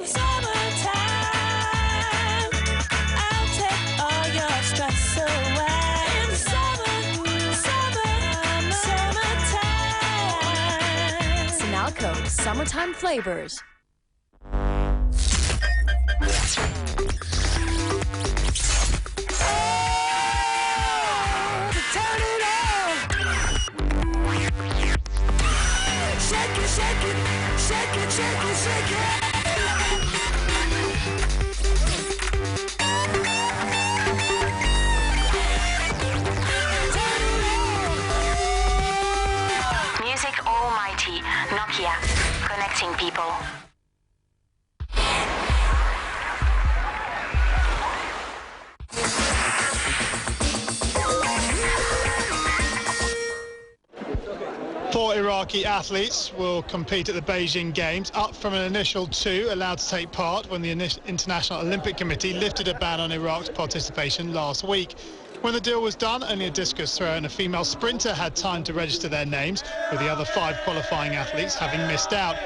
the summertime, I'll take all your stress away. In the summertime. Sinalco Summertime Flavors. Music Almighty, Nokia, connecting people. Four Iraqi athletes will compete at the Beijing Games, up from an initial 2 allowed to take part when the International Olympic Committee lifted a ban on Iraq's participation last week. When the deal was done, only a discus thrower and a female sprinter had time to register their names, with the other 5 qualifying athletes having missed out.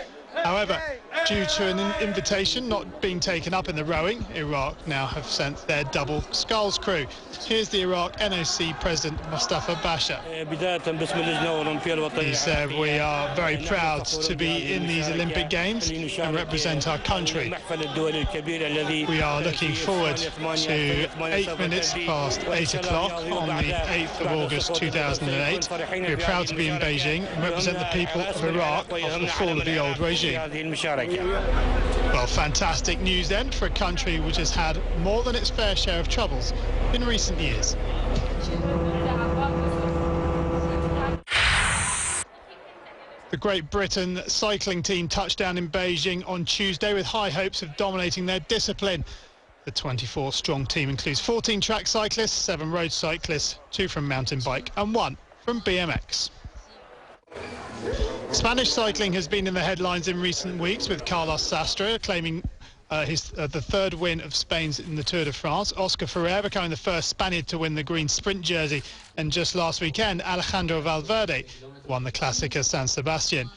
However, due to an invitation not being taken up in the rowing, Iraq now have sent their double sculls crew. Here's the Iraq NOC President Mustafa Basha. He said, we are very proud to be in these Olympic Games and represent our country. We are looking forward to 8 minutes past 8 o'clock on the 8th of August 2008. We're proud to be in Beijing and represent the people of Iraq after the fall of the old regime. Well, fantastic news then for a country which has had more than its fair share of troubles in recent years. The Great Britain cycling team touched down in Beijing on Tuesday with high hopes of dominating their discipline. The 24-strong team includes 14 track cyclists, 7 road cyclists, 2 from mountain bike and 1 from BMX. Spanish cycling has been in the headlines in recent weeks, with Carlos Sastre claiming his the third win of Spain's in the Tour de France. Oscar Ferrer becoming the first Spaniard to win the green sprint jersey. And just last weekend, Alejandro Valverde won the Clásica San Sebastián.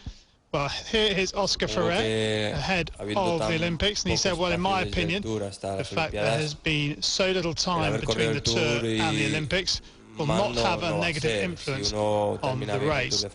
Well, here is Oscar Ferrer ahead of the Olympics, and he said, well, in my opinion, the fact there has been so little time between the Tour and the Olympics will not have a negative influence on the race.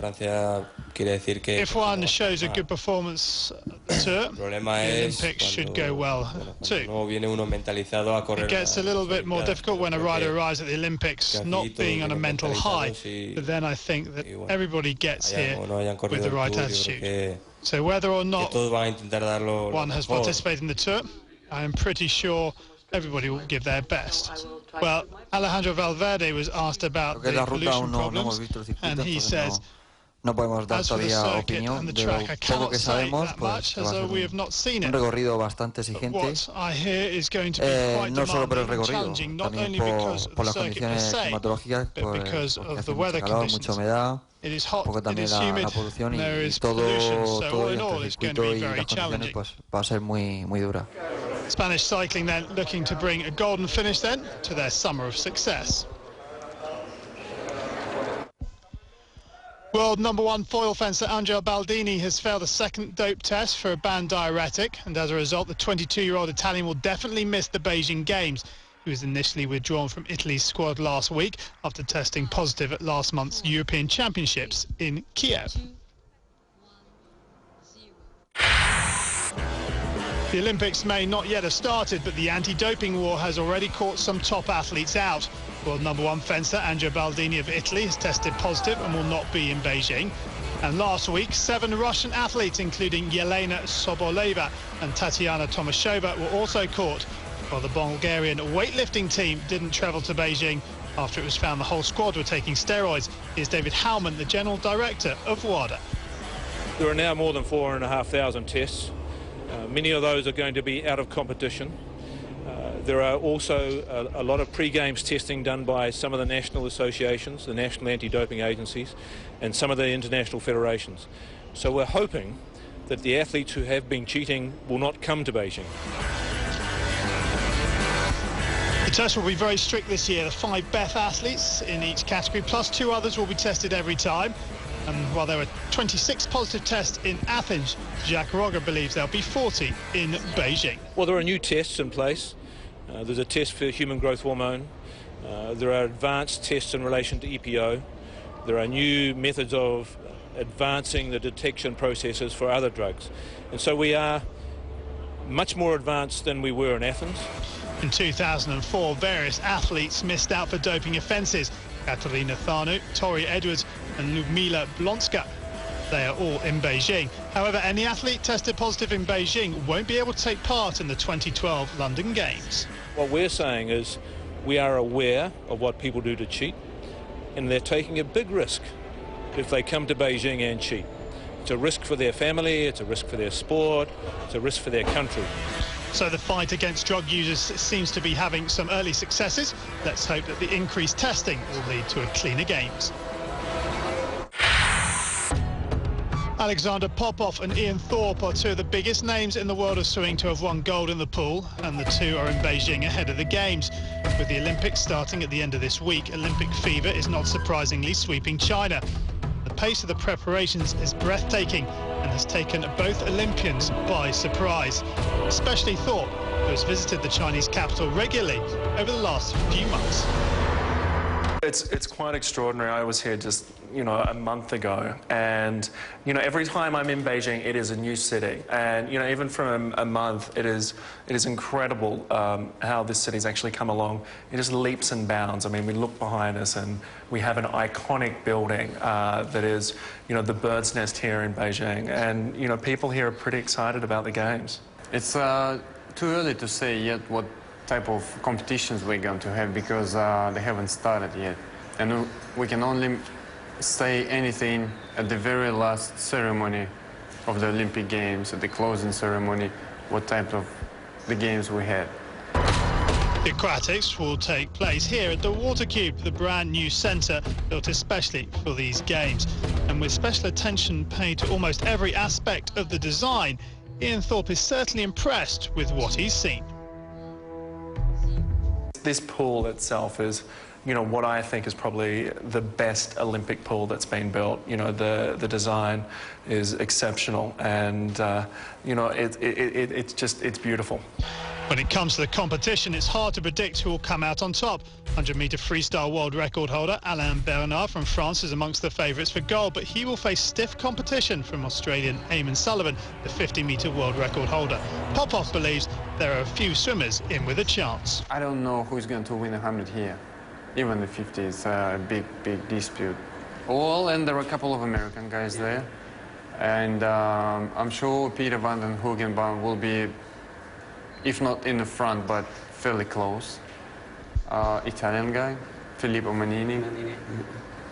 If one shows a good performance at the Tour, the Olympics should go well too. It gets a little bit more difficult when a rider arrives at the Olympics not being on a mental high, but then I think that everybody gets here with the right attitude. So whether or not one has participated in the Tour, I am pretty sure everybody will give their best. Well, Alejandro Valverde was asked about the pollution problems, and he says, as for the circuit and the track, I cannot say that much, as though we have not seen it. What I hear is going to be quite demanding and challenging, not only because of the circuit per se, but because of the weather conditions. It is hot, it is humid, and there is pollution, so all in all it's going to be very challenging. Spanish cycling then looking to bring a golden finish then to their summer of success. World #1 foil fencer Angel Baldini has failed a second dope test for a banned diuretic, and as a result the 22-year-old Italian will definitely miss the Beijing Games. He was initially withdrawn from Italy's squad last week after testing positive at last month's European Championships in Kiev. The Olympics may not yet have started, but the anti-doping war has already caught some top athletes out. World #1 fencer Angel Baldini of Italy has tested positive and will not be in Beijing. And last week, 7 Russian athletes, including Yelena Soboleva and Tatiana Tomashova, were also caught, while the Bulgarian weightlifting team didn't travel to Beijing after it was found the whole squad were taking steroids. Here's David Howman, the General Director of WADA. There are now more than 4,500 tests. Many of those are going to be out of competition. There are also a lot of pre-games testing done by some of the national associations, the national anti-doping agencies, and some of the international federations. So we're hoping that the athletes who have been cheating will not come to Beijing. The test will be very strict this year. The 5 best athletes in each category, plus 2 others, will be tested every time. And while there were 26 positive tests in Athens, Jacques Roger believes there'll be 40 in Beijing. Well, there are new tests in place. There's a test for human growth hormone. There are advanced tests in relation to EPO. There are new methods of advancing the detection processes for other drugs. And so we are much more advanced than we were in Athens. In 2004, various athletes missed out for doping offences. Katerina Thanu, Tori Edwards and Ludmila Blonska. They are all in Beijing. However, any athlete tested positive in Beijing won't be able to take part in the 2012 London Games. What we're saying is we are aware of what people do to cheat, and they're taking a big risk if they come to Beijing and cheat. It's a risk for their family, it's a risk for their sport, it's a risk for their country. So the fight against drug users seems to be having some early successes. Let's hope that the increased testing will lead to a cleaner Games. Alexander Popov and Ian Thorpe are 2 of the biggest names in the world of swimming to have won gold in the pool, and the 2 are in Beijing ahead of the Games. With the Olympics starting at the end of this week, Olympic fever is not surprisingly sweeping China. The pace of the preparations is breathtaking and has taken both Olympians by surprise, especially Thorpe, who has visited the Chinese capital regularly over the last few months. It's quite extraordinary. I was here just, a month ago, and, every time I'm in Beijing, it is a new city. And, even from a month, it is incredible how this city's actually come along. It just leaps and bounds. I mean, we look behind us and we have an iconic building that is, the bird's nest here in Beijing. And, people here are pretty excited about the Games. It's too early to say yet what type of competitions we're going to have, because they haven't started yet. And we can only say anything at the very last ceremony of the Olympic Games, at the closing ceremony, what type of the games we had. The aquatics will take place here at the Water Cube, the brand new centre built especially for these Games. And with special attention paid to almost every aspect of the design, Ian Thorpe is certainly impressed with what he's seen. This pool itself is, you know, what I think is probably the best Olympic pool that's been built. You know, the design is exceptional, and you know, it's beautiful. When it comes to the competition, it's hard to predict who will come out on top. 100-metre freestyle world record holder Alain Bernard from France is amongst the favourites for gold, but he will face stiff competition from Australian Eamon Sullivan, the 50-metre world record holder. Popov believes there are a few swimmers in with a chance. I don't know who's going to win 100 here. Even the 50 is a big dispute. Well, and there are a couple of American guys there. And I'm sure Peter van den Hoogenbaan will be, if not in the front, but fairly close. Italian guy, Filippo Manini.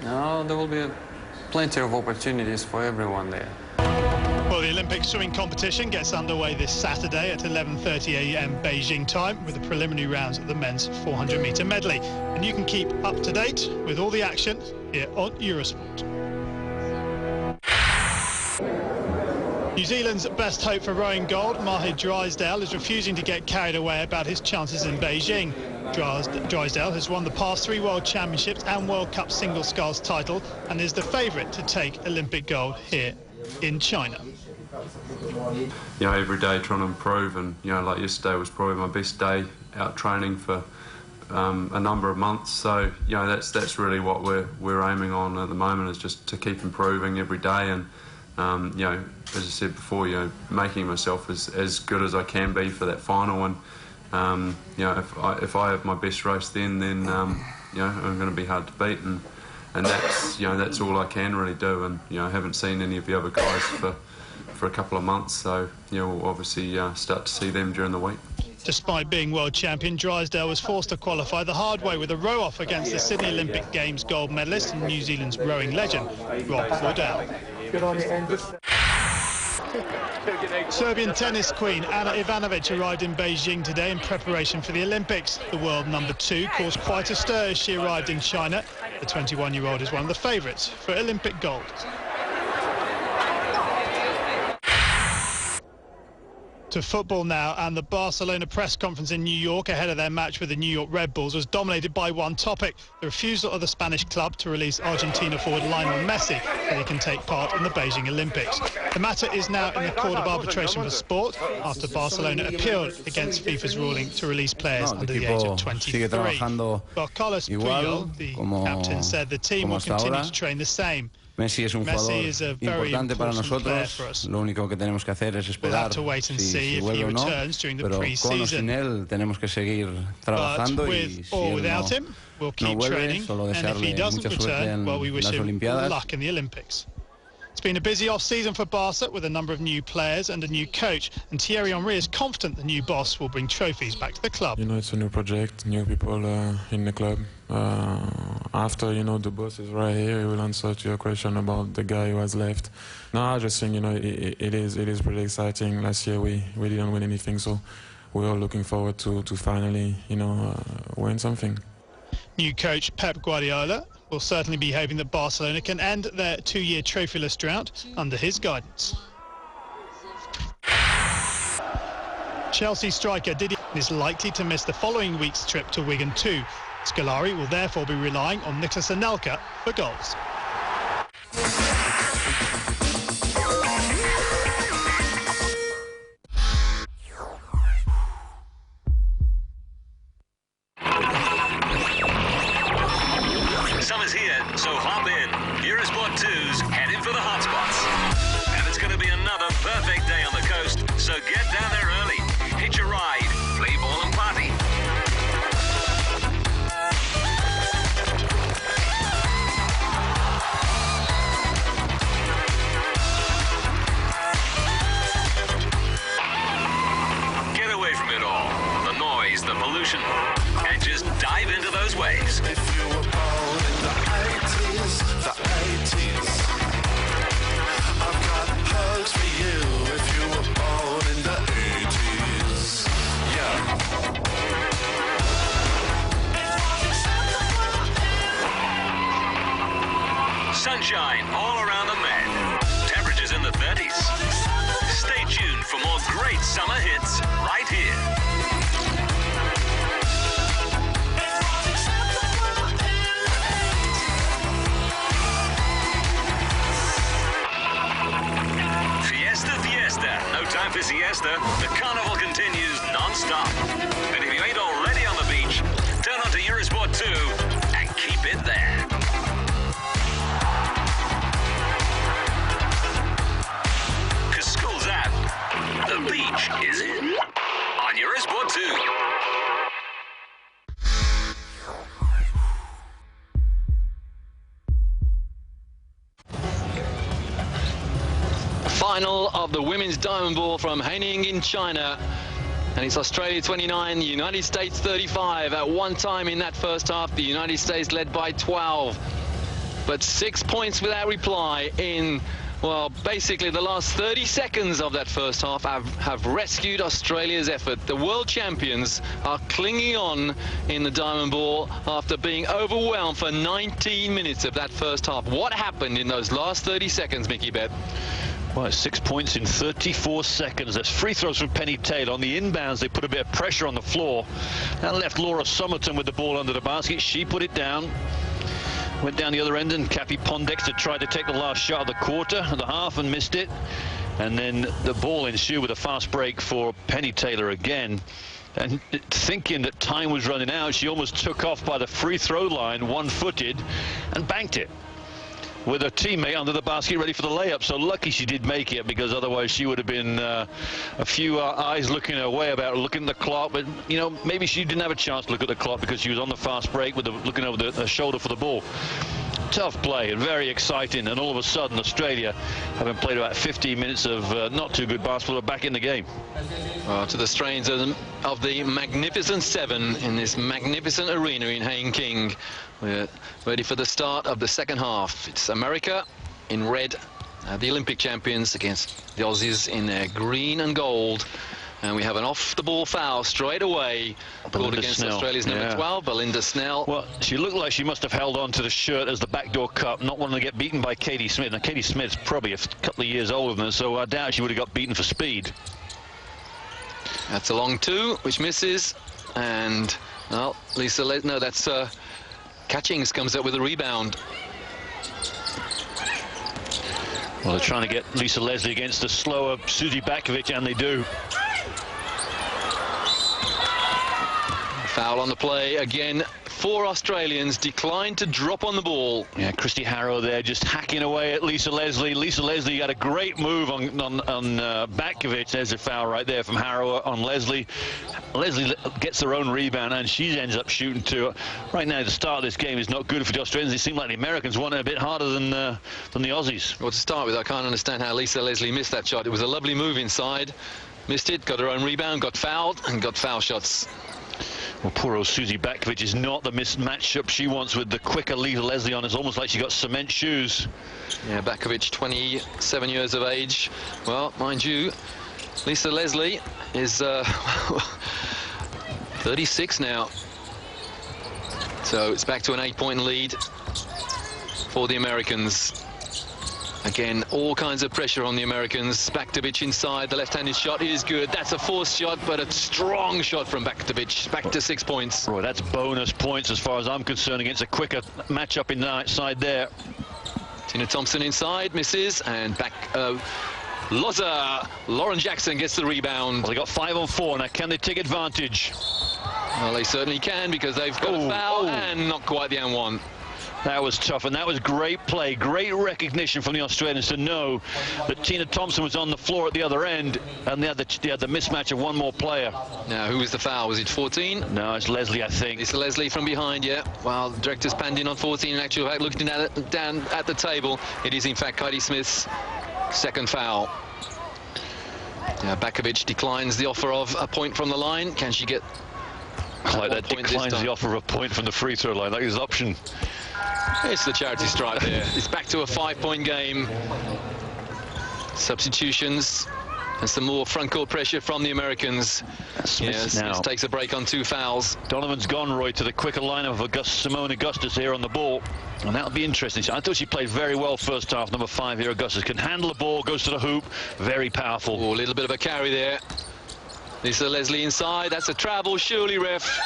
No, there will be plenty of opportunities for everyone there. Well, the Olympic swimming competition gets underway this Saturday at 11:30 a.m. Beijing time with the preliminary rounds of the men's 400-metre medley. And you can keep up to date with all the action here on Eurosport. New Zealand's best hope for rowing gold, Mahe Drysdale, is refusing to get carried away about his chances in Beijing. Drysdale has won the past 3 World Championships and World Cup single sculls title and is the favourite to take Olympic gold here in China. You know, every day trying to improve, and you know, like yesterday was probably my best day out training for a number of months. So you know, that's really what we're aiming on at the moment, is just to keep improving every day, and you know, as I said before, you know, making myself as good as I can be for that final. And you know, if I have my best race, then you know, I'm going to be hard to beat, and that's, you know, that's all I can really do. And you know, I haven't seen any of the other guys for a couple of months, so you know, we'll obviously start to see them during the week. Despite being world champion, Drysdale was forced to qualify the hard way with a row-off against the Sydney Olympic Games gold medalist and New Zealand's rowing legend, Rob Waddell. Serbian tennis queen Ana Ivanovic arrived in Beijing today in preparation for the Olympics. The world number 2 caused quite a stir as she arrived in China. The 21-year-old is one of the favourites for Olympic gold. To football now, and the Barcelona press conference in New York ahead of their match with the New York Red Bulls was dominated by one topic: the refusal of the Spanish club to release Argentina forward Lionel Messi so he can take part in the Beijing Olympics. The matter is now in the Court of Arbitration for Sport after Barcelona appealed against FIFA's ruling to release players under the age of 23. Well, Carlos Puyol, the captain, said the team will continue to train the same. Messi es un jugador importante para nosotros. Lo único que tenemos que hacer es esperar si vuelve o no. Pero con o sin él tenemos que seguir trabajando, y si él no vuelve, solo desearle mucha suerte en las Olimpiadas. It's been a busy off-season for Barca with a number of new players and a new coach, and Thierry Henry is confident the new boss will bring trophies back to the club. You know, it's a new project, new people in the club. After, you know, the boss is right here, he will answer to your question about the guy who has left. No, I just think, you know, it is pretty exciting. Last year we didn't win anything, so we're all looking forward to finally, you know, win something. New coach Pep Guardiola will certainly be hoping that Barcelona can end their 2-year trophyless drought under his guidance. Chelsea striker Didier is likely to miss the following week's trip to Wigan too. Scolari will therefore be relying on Nicolas Anelka for goals. Summer's here, so hop in. Eurosport 2's heading for the hotspots. And it's going to be another perfect day on the coast, so get down there early, hitch a ride, play ball and party. Get away from it all, the noise, the pollution, and just dive into those waves. The 80s. I've got hugs for you if you were born in the 80s. Yeah. Sunshine all around the Met. Temperatures in the 30s. Stay tuned for more great summer hits right here. Fiesta. No time for siesta. The carnival continues non-stop. And if you ain't already on the beach, turn on to Eurosport 2 and keep it there. Because school's out. The beach is in. On Eurosport 2. Final of the women's diamond ball from Haining in China, and it's Australia 29, United States 35. At one time in that first half, the United States led by 12, but 6 points without reply in, well, basically the last 30 seconds of that first half have rescued Australia's effort. The world champions are clinging on in the diamond ball after being overwhelmed for 19 minutes of that first half. What happened in those last 30 seconds, Mickey Bet? Well, 6 points in 34 seconds. There's free throws from Penny Taylor. On the inbounds, they put a bit of pressure on the floor. That left Laura Somerton with the ball under the basket. She put it down. Went down the other end, and Kathy Pondexter tried to take the last shot of the quarter, of the half, and missed it. And then the ball ensued with a fast break for Penny Taylor again. And thinking that time was running out, she almost took off by the free throw line, one-footed, and banked it with her teammate under the basket ready for the layup. So lucky she did make it, because otherwise she would have been a few eyes looking her way about looking at the clock. But, you know, maybe she didn't have a chance to look at the clock because she was on the fast break with looking over the shoulder for the ball. Tough play and very exciting, and all of a sudden Australia, having played about 15 minutes of not too good basketball, are back in the game. To the strains of the Magnificent Seven in this magnificent arena in Haining. We're ready for the start of the second half. It's America in red, the Olympic champions, against the Aussies in their green and gold. And we have an off-the-ball foul straight away called against Snell. Australia's number 12, Belinda Snell. Well, she looked like she must have held on to the shirt as the backdoor cut, not wanting to get beaten by Katie Smith. Now, Katie Smith's probably a couple of years older than her, so I doubt she would have got beaten for speed. That's a long two, which misses. And, well, no, that's Catchings comes up with a rebound. Well, they're trying to get Lisa Leslie against the slower Susie Bakovic, and they do. Foul on the play again. 4 Australians declined to drop on the ball. Yeah, Christy Harrow there just hacking away at Lisa Leslie. Lisa Leslie had a great move on Bakovic. There's a foul right there from Harrow on Leslie. Leslie gets her own rebound, and she ends up shooting too. Right now, the start of this game is not good for the Australians. It seemed like the Americans want it a bit harder than the Aussies. Well, to start with, I can't understand how Lisa Leslie missed that shot. It was a lovely move inside. Missed it, got her own rebound, got fouled, and got foul shots. Well, poor old Susie Bakovic is not the matchup she wants with the quicker Lisa Leslie on. It's almost like she got cement shoes. Yeah, Bakovic, 27 years of age. Well, mind you, Lisa Leslie is 36 now. So it's back to an 8-point lead for the Americans. Again, all kinds of pressure on the Americans. Bakovic inside, the left-handed shot is good. That's a forced shot, but a strong shot from Bakovic. Back to 6 points. Boy, that's bonus points as far as I'm concerned against a quicker matchup in the outside there. Tina Thompson inside, misses, and back. Loza, Lauren Jackson gets the rebound. Well, they got 5 on 4 now. Can they take advantage? Well, they certainly can, because they've got a foul and not quite the and one. That was tough, and that was great play, great recognition from the Australians to know that Tina Thompson was on the floor at the other end, and they had the mismatch of one more player. Now, who was the foul? Was it 14? No, it's Leslie, I think. It's Leslie from behind, yeah. While the director's panned in on 14, in actual fact, looking down at the table, it is in fact Katie Smith's second foul. Yeah, Bakovic declines the offer of a point from the line. Can she get like that? Declines the offer of a point from the free throw line. That is his option. It's the charity stripe there. It's back to a 5-point game. Substitutions. And some more front court pressure from the Americans. Smith now takes a break on 2 fouls. Donovan's gone, Roy, to the quicker lineup of Simone Augustus here on the ball. And that'll be interesting. I thought she played very well first half. Number 5 here, Augustus, can handle the ball, goes to the hoop. Very powerful. Oh, a little bit of a carry there. Lisa Leslie inside. That's a travel, surely, ref.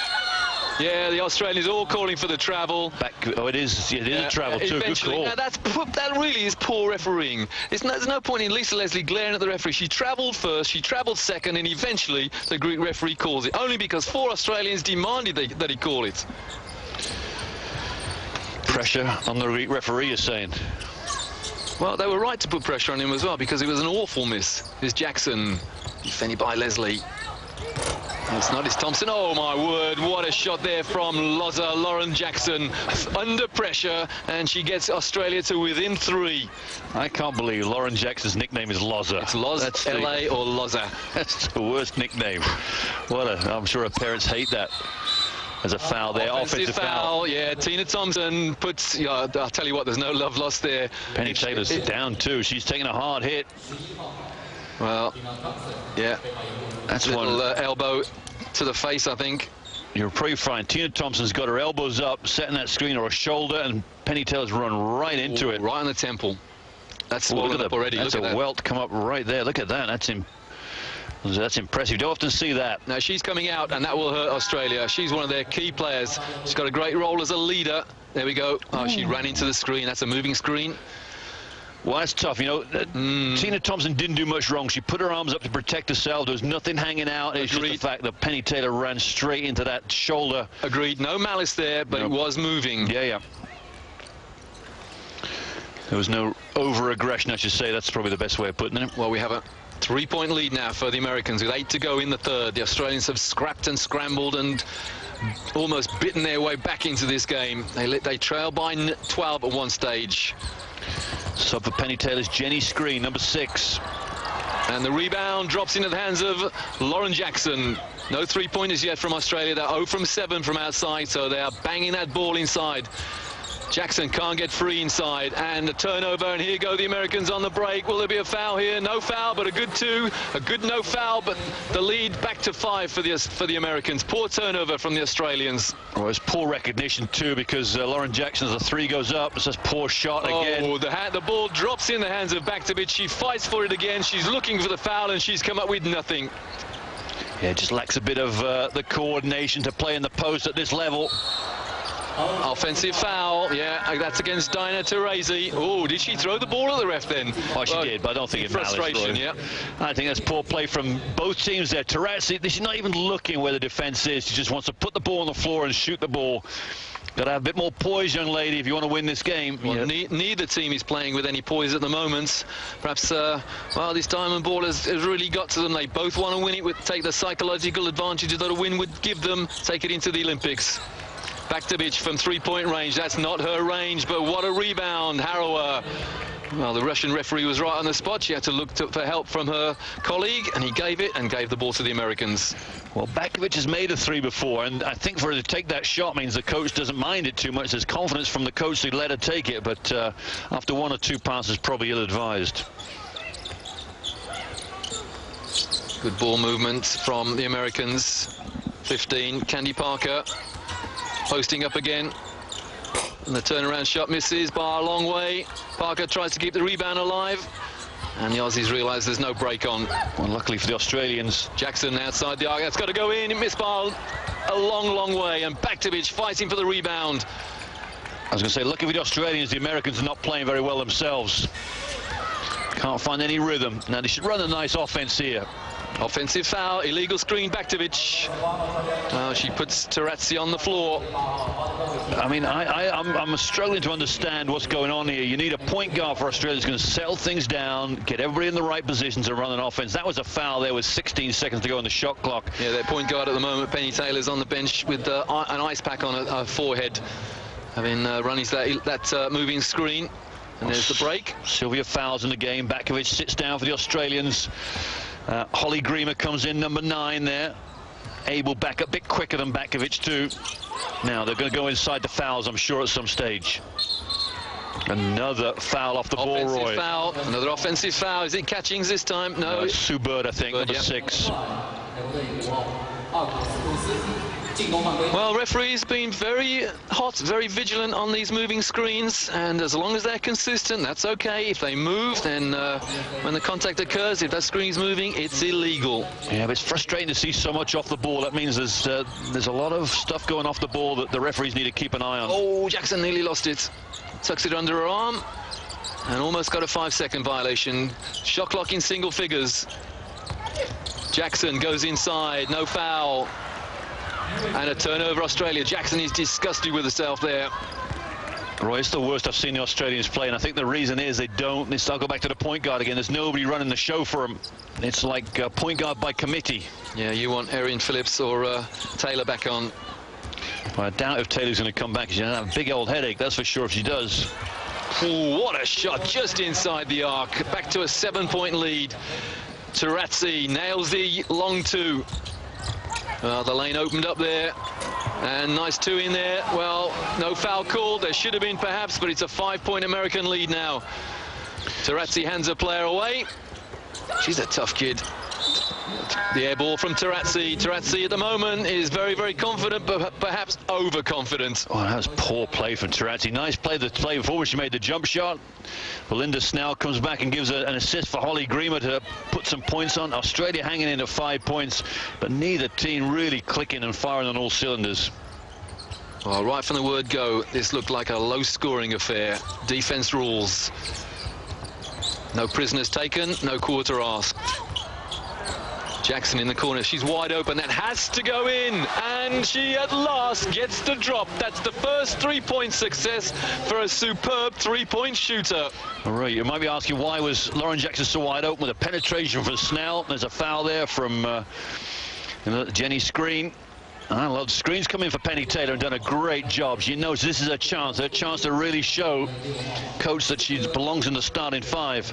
Yeah, the Australians all calling for the travel. Oh, it is a travel too. Good call. Now that really is poor refereeing. There's no point in Lisa Leslie glaring at the referee. She travelled first, she travelled second, and eventually the Greek referee calls it. Only because 4 Australians demanded that he call it. Pressure on the Greek referee, you're saying? Well, they were right to put pressure on him as well, because it was an awful miss. Here's Jackson, defended by Leslie. It's not, it's Thompson. Oh, my word, what a shot there from Loza, Lauren Jackson, under pressure, and she gets Australia to within 3. I can't believe Lauren Jackson's nickname is Loza. It's Loz, LA or Loza. That's the worst nickname. I'm sure her parents hate that. There's a foul there, offensive foul. Yeah, Tina Thompson puts, I'll tell you what, there's no love lost there. Penny Taylor's down too. She's taking a hard hit. Well, yeah. That's a little elbow to the face, I think. You're pretty fine. Tina Thompson's got her elbows up, setting that screen, or a shoulder, and Penny Taylor's run right into it. Right on the temple. That's swollen up already. That's a welt come up right there. Look at that. That's impressive. You don't often see that. Now she's coming out, and that will hurt Australia. She's one of their key players. She's got a great role as a leader. There we go. Oh, she ran into the screen. That's a moving screen. Well, that's tough. Tina Thompson didn't do much wrong. She put her arms up to protect herself. There was nothing hanging out. It's just the fact that Penny Taylor ran straight into that shoulder. Agreed. No malice there, but it was moving. Yeah. There was no over-aggression, I should say. That's probably the best way of putting it. Well, we have a 3-point lead now for the Americans with 8 to go in the third. The Australians have scrapped and scrambled and almost bitten their way back into this game. They trail by 12 at one stage. Sub for Penny Taylor's Jenny Screen, number 6. And the rebound drops into the hands of Lauren Jackson. No 3-pointers yet from Australia. They're 0 from 7 from outside, so they are banging that ball inside. Jackson can't get free inside, and the turnover, and here go the Americans on the break. Will there be a foul here? No foul, but a good 2. A good no foul, but the lead back to 5 for the Americans. Poor turnover from the Australians. Well, it's poor recognition too, because Lauren Jackson, as the 3 goes up, it's just poor shot again. Oh, the ball drops in the hands of Baktovic. She fights for it again. She's looking for the foul, and she's come up with nothing. Yeah, just lacks a bit of the coordination to play in the post at this level. Offensive foul, yeah, that's against Dinah Teresi. Oh, did she throw the ball at the ref then? Oh, she did, but I don't think it matters. Frustration, yeah. I think that's poor play from both teams there. Teresi, she's not even looking where the defense is. She just wants to put the ball on the floor and shoot the ball. Got to have a bit more poise, young lady, if you want to win this game. Well, neither team is playing with any poise at the moment. Perhaps, well, this diamond ball has really got to them. They both want to win it, take the psychological advantage that a win would give them, take it into the Olympics. Baktovic from 3-point range. That's not her range, but what a rebound. Harrower. Well, the Russian referee was right on the spot. She had to look for help from her colleague, and he gave it and gave the ball to the Americans. Well, Baktovic has made a 3 before, and I think for her to take that shot means the coach doesn't mind it too much. There's confidence from the coach to let her take it, but after 1 or 2 passes, probably ill-advised. Good ball movement from the Americans. 15, Candy Parker. Posting up again, and the turnaround shot misses by a long way. Parker tries to keep the rebound alive, and the Aussies realise there's no break on. Well, luckily for the Australians. Jackson outside the arc, that's got to go in. It missed by a long way, and Baktovic fighting for the rebound. I was going to say, lucky for the Australians, the Americans are not playing very well themselves. Can't find any rhythm. Now they should run a nice offense here. Offensive foul, illegal screen, Baktovic. She puts Teresi on the floor. I mean, I'm struggling to understand what's going on here. You need a point guard for Australia who's going to settle things down, get everybody in the right positions and run an offense. That was a foul there with 16 seconds to go on the shot clock. Yeah, their point guard at the moment, Penny Taylor's on the bench with an ice pack on her forehead, having run into that moving screen. And there's the break. Sylvia fouls in the game. Baktovic sits down for the Australians. Holly Greamer comes in, number 9 there. Abel back a bit quicker than Baktovic too. Now they're going to go inside the fouls, I'm sure, at some stage. Another foul off the ball, Roy. Foul. Another offensive foul. Is it Catchings this time? No. Sue Bird, I think, number 6. Well, referees been very hot, very vigilant on these moving screens, and as long as they're consistent, that's okay. If they move, then when the contact occurs, if that screen's moving, it's illegal. Yeah, but it's frustrating to see so much off the ball. That means there's a lot of stuff going off the ball that the referees need to keep an eye on. Oh, Jackson nearly lost it. Tucks it under her arm, and almost got a 5-second violation. Shot clock in single figures. Jackson goes inside, no foul. And a turnover, Australia. Jackson is disgusted with herself there. Roy, it's the worst I've seen the Australians play, and I think the reason is they start go back to the point guard again. There's nobody running the show for them. It's like point guard by committee. Yeah, you want Erin Phillips or Taylor back on. Well, I doubt if Taylor's going to come back. She's going to have a big old headache, that's for sure, if she does. Ooh, what a shot, just inside the arc. Back to a 7-point lead. Tarazzi nails the long 2. Well, the lane opened up there, and nice 2 in there. Well, no foul called. There should have been perhaps, but it's a 5-point American lead now. Tarazzi hands a player away. She's a tough kid. The air ball from Tarazzi. Tarazzi at the moment is very, very confident, but perhaps overconfident. Oh, that was poor play from Tarazzi. Nice play the play before when she made the jump shot. Belinda Snell comes back and gives an assist for Holly Greener to put some points on. Australia hanging in at 5 points, but neither team really clicking and firing on all cylinders. Well, right from the word go, this looked like a low-scoring affair. Defense rules. No prisoners taken, no quarter asked. Jackson in the corner, she's wide open, that has to go in, and she at last gets the drop. That's the first 3-point success for a superb 3-point shooter. All right, you might be asking, why was Lauren Jackson so wide open with a penetration from Snell? There's a foul there from Jenny Screen. I love screens coming for Penny Taylor and done a great job. She knows this is her chance to really show coach that she belongs in the starting 5.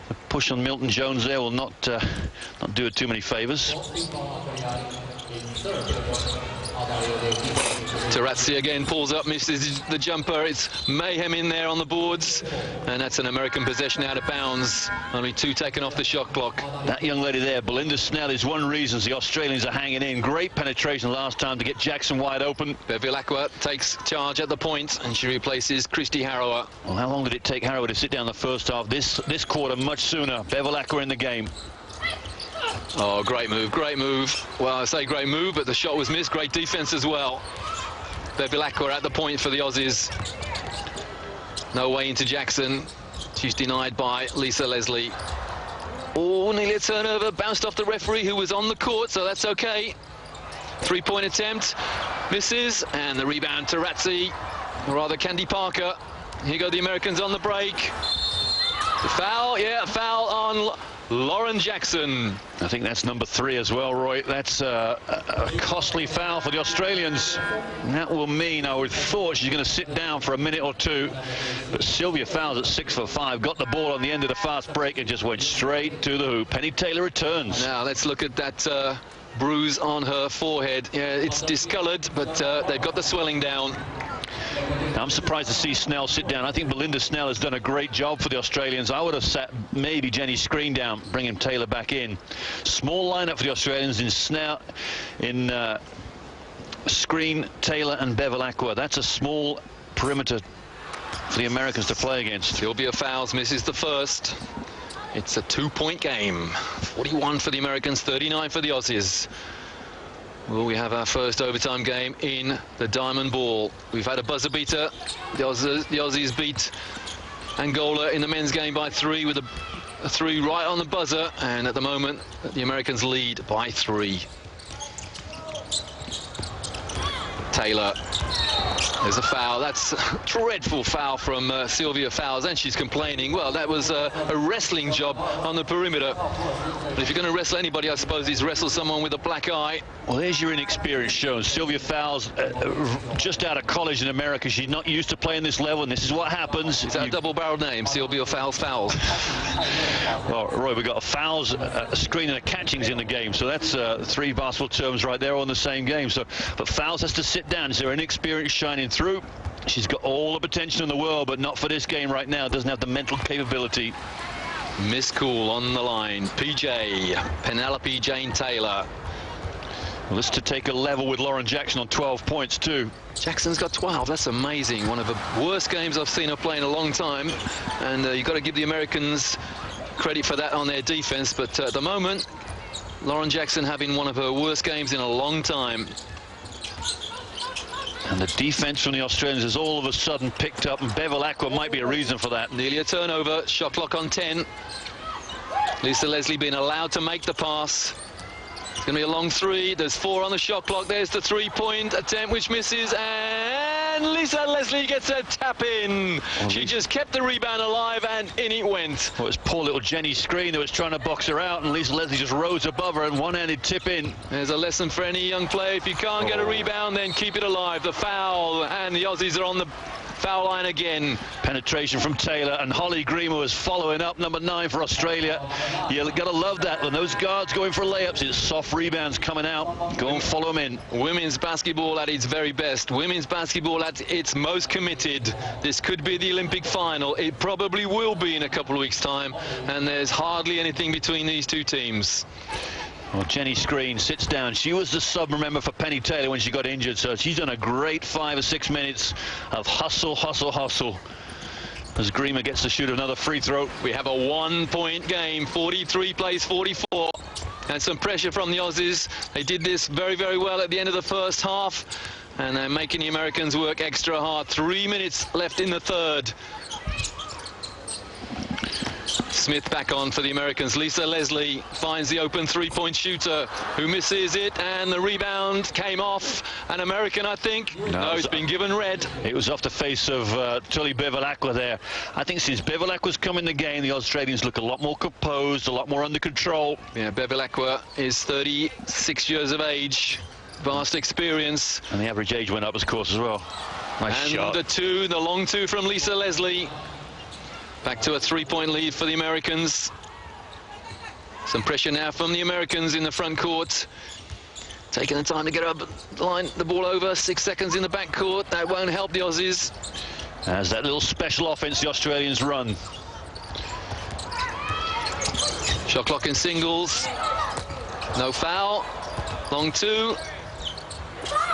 The push on Milton Jones there will not do her too many favors. Tarazzi again pulls up, misses the jumper. It's mayhem in there on the boards, and that's an American possession out of bounds. Only 2 taken off the shot clock. That young lady there, Belinda Snell, is one reason the Australians are hanging in. Great penetration last time to get Jackson wide open. Bevilacqua takes charge at the point, and she replaces Christy Harrower. Well, how long did it take Harrower to sit down the first half? This quarter, much sooner. Bevilacqua in the game. Oh, great move, great move. Well, I say great move, but the shot was missed. Great defense as well. Bevilacqua at the point for the Aussies. No way into Jackson. She's denied by Lisa Leslie. Oh, nearly a turnover. Bounced off the referee who was on the court, so that's okay. 3-point attempt. Misses, and the rebound to Tarazzi, or rather Candy Parker. Here go the Americans on the break. The foul, yeah, a foul on Lauren Jackson. I think that's number 3 as well, Roy. That's a costly foul for the Australians. And that will mean, I would thought she's going to sit down for a minute or 2. But Sylvia Fowles at 6'5", got the ball on the end of the fast break and just went straight to the hoop. Penny Taylor returns. Now let's look at that bruise on her forehead. Yeah, it's discolored, but they've got the swelling down. I'm surprised to see Snell sit down. I think Belinda Snell has done a great job for the Australians. I would have sat maybe Jenny Screen down, bringing Taylor back in. Small lineup for the Australians in Snell, in Screen, Taylor and Bevilacqua. That's a small perimeter for the Americans to play against. Sylvia Fowles misses the first. It's a 2-point game. 41 for the Americans, 39 for the Aussies. Well, we have our first overtime game in the Diamond Ball. We've had a buzzer beater. The Aussies beat Angola in the men's game by 3 with a 3 right on the buzzer. And at the moment, the Americans lead by 3. Taylor. There's a foul. That's a dreadful foul from Sylvia Fowles, and she's complaining. Well, that was a wrestling job on the perimeter. But if you're going to wrestle anybody, I suppose it's wrestle someone with a black eye. Well, there's your inexperience shown. Sylvia Fowles, just out of college in America. She's not used to playing this level, and this is what happens. Is that a double-barreled name, Sylvia Fowles? Well, Roy, we've got a Fowles, a Screen, and a Catchings in the game, so that's 3 basketball terms right there on the same game. So, but Fowles has to sit down. Is there inexperience shining through? She's got all the potential in the world, but not for this game right now. Doesn't have the mental capability. Miss Cool on the line. PJ, Penelope Jane Taylor. Well, this to take a level with Lauren Jackson on 12 points too. Jackson's got 12. That's amazing. One of the worst games I've seen her play in a long time. And you've got to give the Americans credit for that on their defense. But at the moment, Lauren Jackson having one of her worst games in a long time. And the defense from the Australians has all of a sudden picked up, and Bevel Aqua might be a reason for that. Nearly a turnover. Shot clock on 10. Lisa Leslie being allowed to make the pass. It's going to be a long three. There's 4 on the shot clock. There's the three-point attempt, which misses. And Lisa Leslie gets a tap in. She just kept the rebound alive, and in it went. Well, it was poor little Jenny Screen that was trying to box her out, and Lisa Leslie just rose above her and one-handed tip in. There's a lesson for any young player. If you can't get a rebound, then keep it alive. The foul, and the Aussies are on the foul line again. Penetration from Taylor, and Holly Greener was following up, number 9 for Australia. You've got to love that. When those guards going for layups, it's soft rebounds coming out. Go and follow them in. Women's basketball at its very best. Women's basketball at its most committed. This could be the Olympic final. It probably will be in a couple of weeks' time, and there's hardly anything between these two teams. Well, Jenny Screen sits down. She was the sub, remember, for Penny Taylor when she got injured, so she's done a great 5 or 6 minutes of hustle, hustle, hustle. As Greener gets to shoot another free throw. We have a 1-point game. 43 plays 44. And some pressure from the Aussies. They did this very, very well at the end of the first half. And they're making the Americans work extra hard. 3 minutes left in the third. Smith back on for the Americans. Lisa Leslie finds the open three-point shooter who misses it, and the rebound came off. An American, I think. No, it's been given red. It was off the face of Tully Bevel Aqua there. I think since Bevel Aqua's come in the game, the Australians look a lot more composed, a lot more under control. Yeah, Bevel Aqua is 36 years of age. Vast experience. And the average age went up, of course, as well. Nice shot. And the long two from Lisa Leslie. Back to a 3-point lead for the Americans. Some pressure now from the Americans in the front court. Taking the time to get up the ball over. 6 seconds in the back court. That won't help the Aussies. As that little special offense the Australians run. Shot clock in singles. No foul. Long two.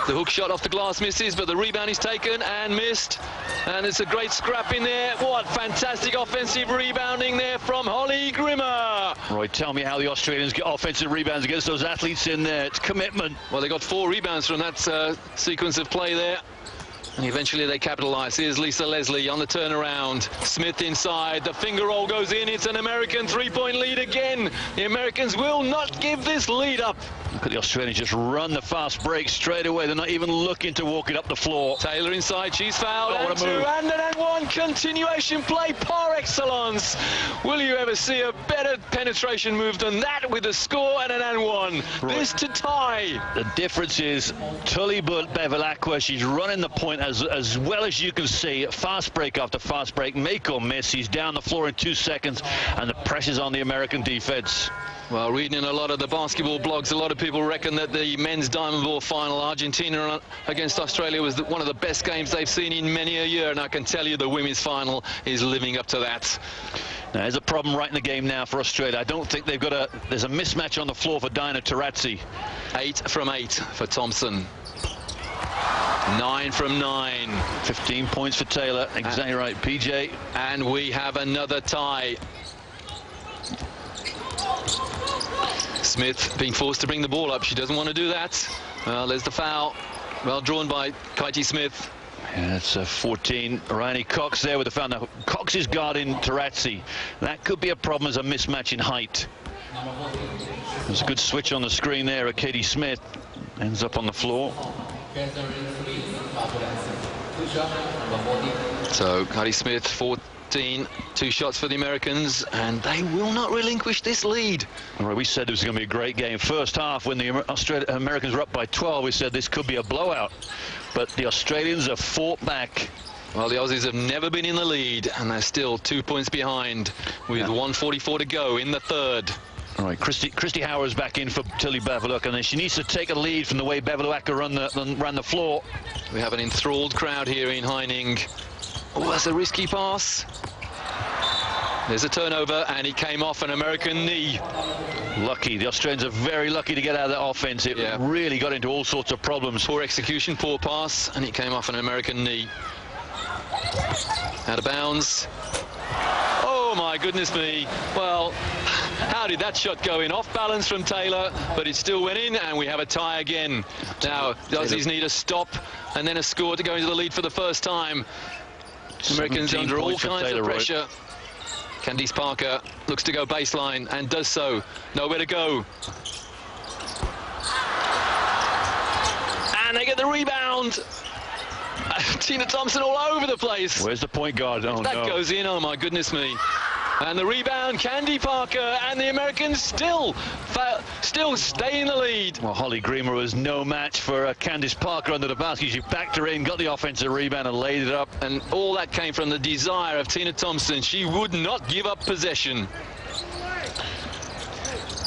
The hook shot off the glass misses, but the rebound is taken and missed. And it's a great scrap in there. What fantastic offensive rebounding there from Holly Greener. Roy, tell me how the Australians get offensive rebounds against those athletes in there. It's commitment. Well, they got 4 rebounds from that sequence of play there. And eventually they capitalise. Here's Lisa Leslie on the turnaround. Smith inside. The finger roll goes in. It's an American 3-point lead again. The Americans will not give this lead up. Look at the Australians just run the fast break straight away. They're not even looking to walk it up the floor. Taylor inside. She's fouled. And 2 and 1. Continuation play par excellence. Will you ever see a better penetration move than that with a score and an and 1? Right. This to tie. The difference is Tully Bevel Aqua. She's running the point as well as you can see. Fast break after fast break, make or miss. He's down the floor in 2 seconds, and the pressure's on the American defense. Well, reading in a lot of the basketball blogs, a lot of people reckon that the men's Diamond Ball final, Argentina against Australia, was one of the best games they've seen in many a year, and I can tell you the women's final is living up to that. Now, there's a problem right in the game now for Australia. I don't think they've got there's a mismatch on the floor for Dinah Tarazzi. 8 from 8 for Thompson. 9 from 9. 15 points for Taylor. Exactly right, PJ. And we have another tie. Smith being forced to bring the ball up. She doesn't want to do that. Well, there's the foul. Well drawn by Katie Smith. Yeah, that's 14. Ryan Cox there with the foul. Now, Cox is guarding Tarazzi. That could be a problem as a mismatch in height. There's a good switch on the screen there. Katie Smith ends up on the floor. So Katie Smith, 14, 2 shots for the Americans, and they will not relinquish this lead. All right, we said it was going to be a great game. First half, when the Americans were up by 12, we said this could be a blowout. But the Australians have fought back. Well, the Aussies have never been in the lead, and they're still 2 points behind with 1:44 to go in the third. All right, Christy Howard's back in for Tilly Beverlook, and then she needs to take a lead from the way Beverlook ran the floor. We have an enthralled crowd here in Heining. Oh, that's a risky pass. There's a turnover, and it came off an American knee. Lucky. The Australians are very lucky to get out of that offense. It really got into all sorts of problems. Poor execution, poor pass, and it came off an American knee. Out of bounds. Oh, my goodness me. Well, how did that shot go in? Off balance from Taylor, but it still went in, and we have a tie again. Now, the Aussies need a stop and then a score to go into the lead for the first time. Americans under all kinds of pressure. Right. Candice Parker looks to go baseline and does so. Nowhere to go. And they get the rebound. Tina Thompson all over the place. Where's the point guard? Oh, that goes in. Oh, my goodness me. And the rebound, Candy Parker, and the Americans still stay in the lead. Well, Holly Greener was no match for Candice Parker under the basket. She backed her in, got the offensive rebound and laid it up. And all that came from the desire of Tina Thompson. She would not give up possession.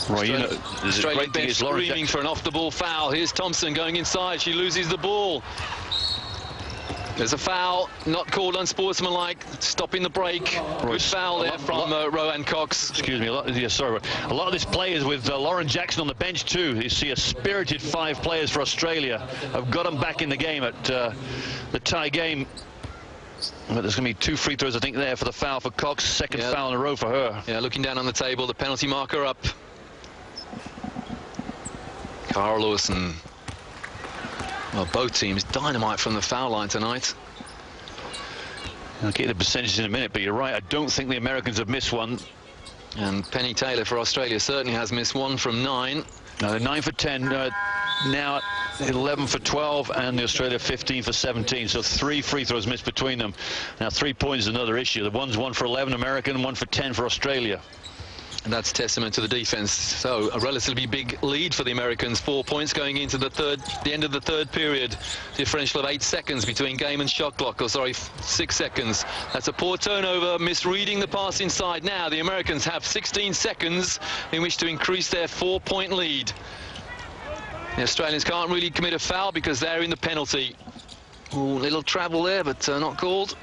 Right, you know, Australian bench screaming for an off-the-ball foul. Here's Thompson going inside. She loses the ball. There's a foul, not called unsportsmanlike, stopping the break. Good foul there from Roanne Cox. Excuse me, a lot of these players with Lauren Jackson on the bench too. You see a spirited 5 players for Australia have got them back in the game at the tie game. But there's going to be 2 free throws, I think, there for the foul for Cox. Second foul in a row for her. Yeah, looking down on the table, the penalty marker up. Cara Lewison. Well, both teams dynamite from the foul line tonight. I'll get the percentages in a minute, but you're right. I don't think the Americans have missed one. And Penny Taylor for Australia certainly has missed 1 from 9. No, they're 9 for 10. Now 11 for 12, and the Australia 15 for 17. So 3 free throws missed between them. Now 3 points is another issue. The one's 1 for 11 American and 1 for 10 for Australia. And that's testament to the defense. So a relatively big lead for the Americans. 4 points going into the end of the third period. Differential of 8 seconds between game and shot clock. 6 seconds. That's a poor turnover, misreading the pass inside. Now the Americans have 16 seconds in which to increase their 4-point lead. The Australians can't really commit a foul because they're in the penalty. Ooh, little travel there, but not called.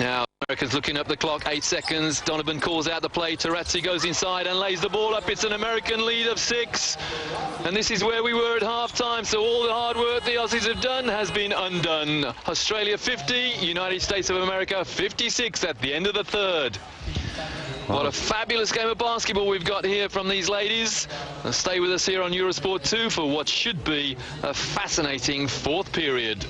Now Americans looking up the clock, 8 seconds. Donovan calls out the play. Tarazzi goes inside and lays the ball up. It's an American lead of 6. And this is where we were at half-time. So all the hard work the Aussies have done has been undone. Australia 50, United States of America 56 at the end of the third. What a fabulous game of basketball we've got here from these ladies. Stay with us here on Eurosport 2 for what should be a fascinating 4th period.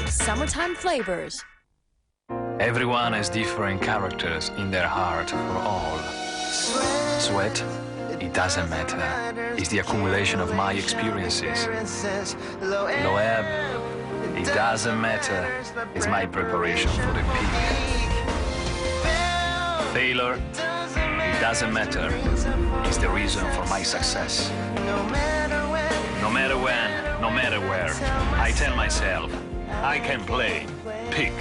Summertime flavors. Everyone has different characters in their heart for all. Sweat, it doesn't matter. It's the accumulation of my experiences. Loeb, it doesn't matter. It's my preparation for the peak. Taylor, it doesn't matter. It's the reason for my success. No matter when, no matter where, I tell myself, I can play. Pick.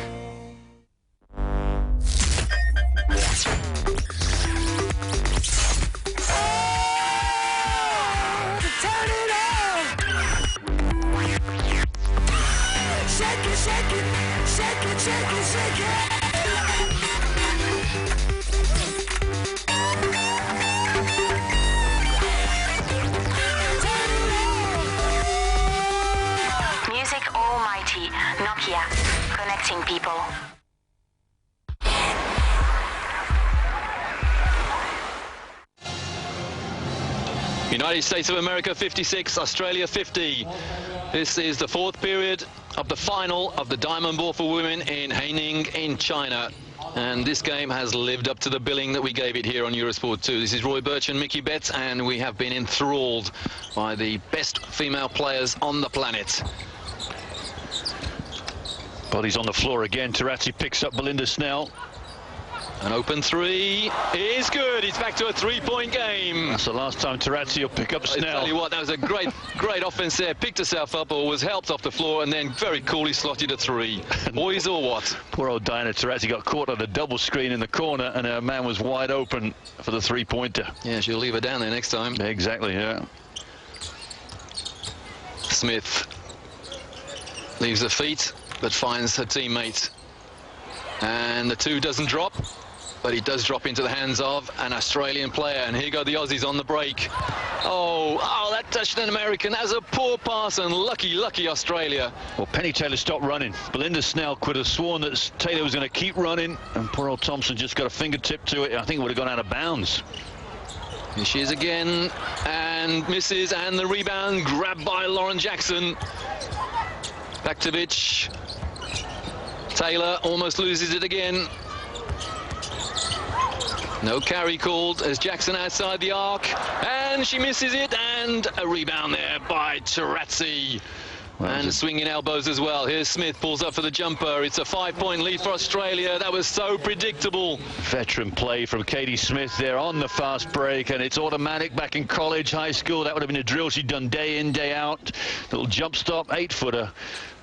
Music almighty, Nokia, connecting people. United States of America 56, Australia 50. This is the fourth period of the final of the Diamond Ball for women in Haining in China. And this game has lived up to the billing that we gave it here on Eurosport 2. This is Roy Birch and Mickey Betts, and we have been enthralled by the best female players on the planet. Bodies on the floor again. Tarazzi picks up Belinda Snell. An open three is good. It's back to a three-point game. That's the last time Tarazzi will pick up Snell. I tell you what, that was a great offense there. Picked herself up or was helped off the floor and then very coolly slotted a three. Boys or what? Poor old Diana Tarazzi got caught on a double screen in the corner and her man was wide open for the three-pointer. Yeah, she'll leave her down there next time. Exactly, yeah. Smith leaves her feet but finds her teammate. And the two doesn't drop, but it does drop into the hands of an Australian player. And here go the Aussies on the break. Oh, that touched an American. That was a poor pass, and lucky Australia. Well, Penny Taylor stopped running. Belinda Snell could have sworn that Taylor was going to keep running, and poor old Thompson just got a fingertip to it. I think it would have gone out of bounds. Here she is again, and misses, and the rebound grabbed by Lauren Jackson. Baktovic. Taylor almost loses it again. No carry called as Jackson outside the arc, and she misses it, and a rebound there by Tarazzi. And swinging elbows as well. Here's Smith, pulls up for the jumper. It's a 5-point lead for Australia. That was so predictable. Veteran play from Katie Smith there on the fast break, and it's automatic. Back in college, high school, that would have been a drill she'd done day in, day out. Little jump stop, 8-footer.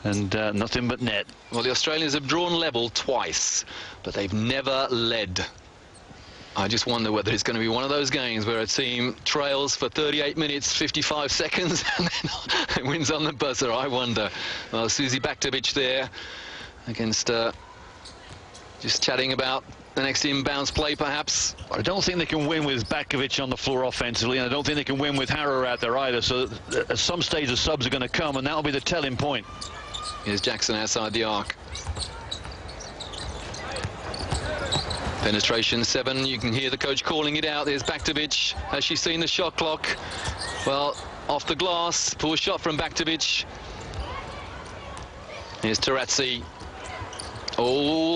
And nothing but net. Well, the Australians have drawn level twice, but they've never led. I just wonder whether it's going to be one of those games where a team trails for 38 minutes, 55 seconds, and then wins on the buzzer. I wonder. Well, Susie Baktovic there against just chatting about the next inbounds play, perhaps. I don't think they can win with Baktovic on the floor offensively, and I don't think they can win with Harrow out there either. So at some stage, the subs are going to come, and that'll be the telling point. Here's Jackson outside the arc. Penetration 7. You can hear the coach calling it out. There's Baktovic. Has she seen the shot clock? Well, off the glass. Poor shot from Baktovic. Here's Tarazzi. Oh,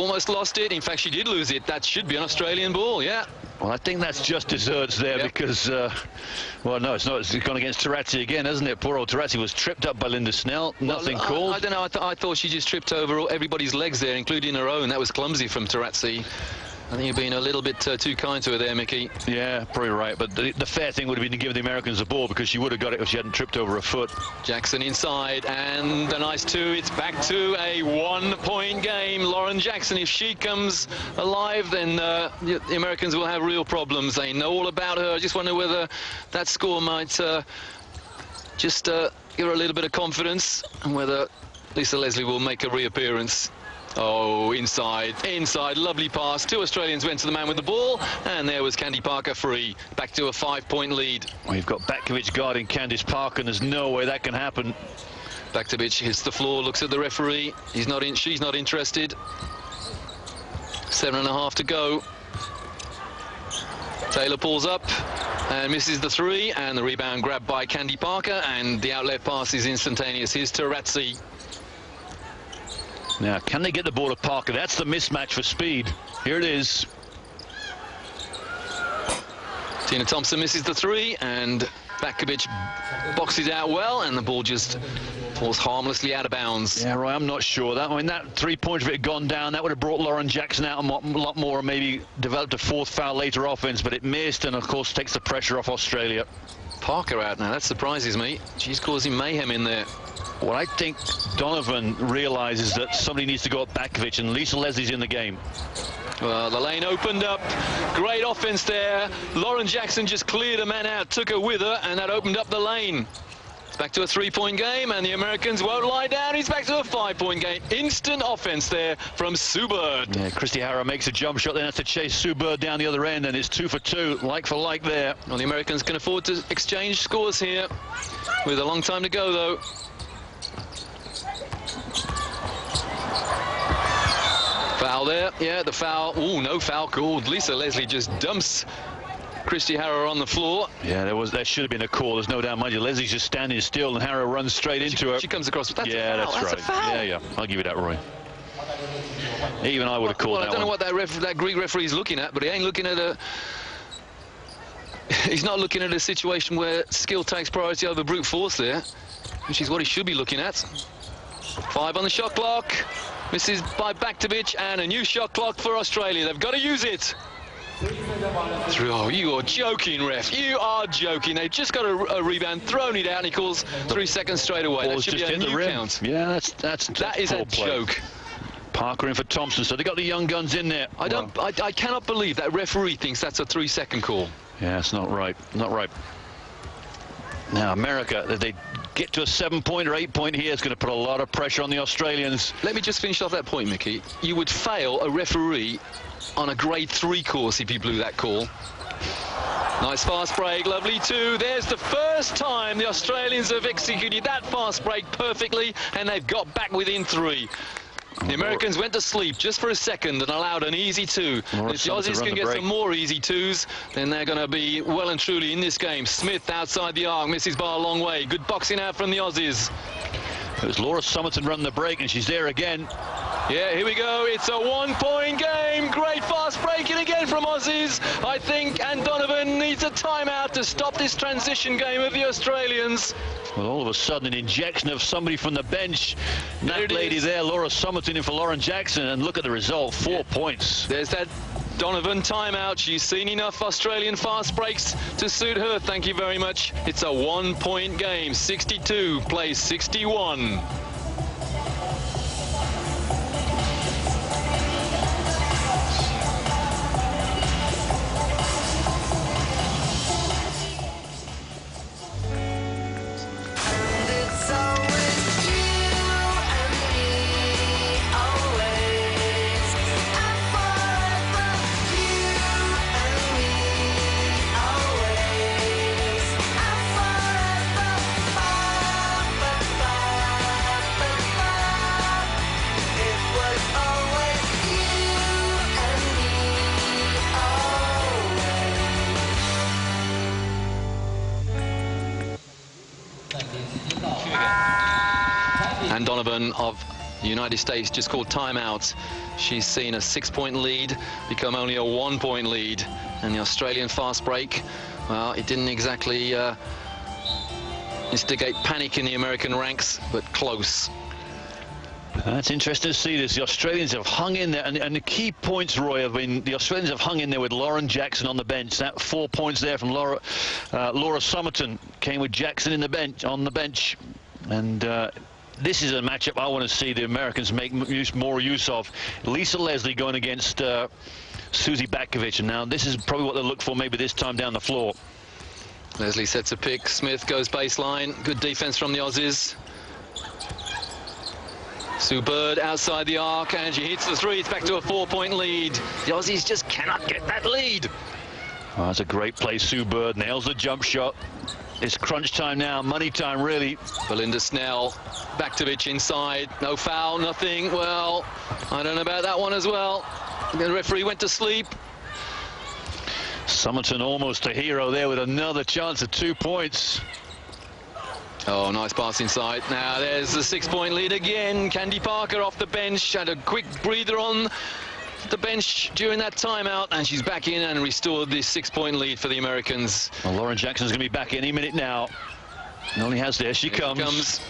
almost lost it. In fact, she did lose it. That should be an Australian ball, yeah. Well, I think that's just desserts there because, well, no, it's not. It's gone against Tarazzi again, hasn't it? Poor old Tarazzi was tripped up by Linda Snell. Nothing called. I don't know. I thought she just tripped over everybody's legs there, including her own. That was clumsy from Tarazzi. I think you're being a little bit too kind to her there, Mickey. Yeah, probably right. But the fair thing would have been to give the Americans the ball because she would have got it if she hadn't tripped over a foot. Jackson inside, and a nice two. It's back to a 1-point game. Lauren Jackson, if she comes alive, then the Americans will have real problems. They know all about her. I just wonder whether that score might just give her a little bit of confidence, and whether Lisa Leslie will make a reappearance. Oh, inside, lovely pass. Two Australians went to the man with the ball, and there was Candy Parker free. Back to a 5-point lead. Well, you've got Baktovic guarding Candice Parker, and there's no way that can happen. Baktovic hits the floor, looks at the referee. She's not interested. 7.5 to go. Taylor pulls up and misses the three, and the rebound grabbed by Candy Parker, and the outlet pass is instantaneous. Here's Tarazzi. Now, can they get the ball to Parker? That's the mismatch for speed. Here it is. Tina Thompson misses the three, and Baktovic boxes out well, and the ball just falls harmlessly out of bounds. Yeah, right, I'm not sure. I mean, that three-pointer, if it had gone down, that would have brought Lauren Jackson out a lot more and maybe developed a fourth foul later offense, but it missed and, of course, takes the pressure off Australia. Parker out now. That surprises me. She's causing mayhem in there. Well, I think Donovan realizes that somebody needs to go at Baktovic, and Lisa Leslie's in the game. Well, the lane opened up. Great offense there. Lauren Jackson just cleared a man out, took her with her, and that opened up the lane. It's back to a 3-point game, and the Americans won't lie down. He's back to a 5-point game. Instant offense there from Sue Bird. Yeah, Christy Harrow makes a jump shot, then has to chase Sue Bird down the other end, and it's 2 for 2, like for like there. Well, the Americans can afford to exchange scores here with a long time to go, though. Foul there, yeah, the foul. Oh, no foul called. Lisa Leslie just dumps Christy Harrow on the floor. Yeah, there should have been a call. There's no doubt, mind you. Leslie's just standing still, and Harrow runs straight into her. She comes across. That's yeah, a foul. that's right. A foul. Yeah. I'll give you that, Roy. Even I would have called that one. I don't know what that Greek referee's looking at, but he ain't looking at a... He's not looking at a situation where skill takes priority over brute force there, which is what he should be looking at. 5 on the shot clock. Misses by Baktovic, and a new shot clock for Australia. They've got to use it. Oh, you are joking, ref. You are joking. They've just got a rebound, thrown it out, and he calls 3 seconds straight away. That should be a new count. Yeah, that is a joke. Parker in for Thompson, so they got the young guns in there. I cannot believe that referee thinks that's a 3-second call. Yeah, it's not right. Not right. Now, America, if they get to a 7-point or 8-point here, it's going to put a lot of pressure on the Australians. Let me just finish off that point, Mickey. You would fail a referee on a grade 3 course if you blew that call. Nice fast break, lovely too. There's the first time the Australians have executed that fast break perfectly, and they've got back within 3. The Americans went to sleep just for a second and allowed an easy 2. If the Aussies can get some more easy 2s, then they're going to be well and truly in this game. Smith outside the arc, misses by a long way. Good boxing out from the Aussies. It was Laura Somerton running the break, and she's there again. Yeah, here we go. It's a 1-point game. Great fast breaking again from Aussies. I think Anne Donovan needs a timeout to stop this transition game of the Australians. Well, all of a sudden, an injection of somebody from the bench. That lady there, Laura Somerton, in for Lauren Jackson, and look at the result, 4 points. There's that Donovan timeout. She's seen enough Australian fast breaks to suit her. Thank you very much. It's a 1-point game. 62 plays 61. Anne Donovan of the United States just called timeout. She's seen a 6-point lead become only a 1-point lead. And the Australian fast break, well, it didn't exactly instigate panic in the American ranks, but close. That's interesting to see this. The Australians have hung in there, and the key points, Roy, have been the Australians have hung in there with Lauren Jackson on the bench. That 4 points there from Laura Somerton came with Jackson on the bench, and this is a matchup I want to see the Americans make more use of. Lisa Leslie going against Susie Batkovic, and now this is probably what they'll look for maybe this time down the floor. Leslie sets a pick. Smith goes baseline. Good defense from the Aussies. Sue Bird outside the arc, and she hits the 3. It's back to a 4-point lead. The Aussies just cannot get that lead. Oh, that's a great play. Sue Bird nails the jump shot. It's crunch time now, money time really. Belinda Snell, Baktovic inside, no foul, nothing. Well, I don't know about that one as well. The referee went to sleep. Somerton almost a hero there with another chance of 2 points. Oh, nice pass inside. Now there's the 6-point lead again. Candy Parker off the bench, had a quick breather on the bench during that timeout, and she's back in and restored this 6-point lead for the Americans. Well, Lauren Jackson's going to be back any minute now. Only has there she comes.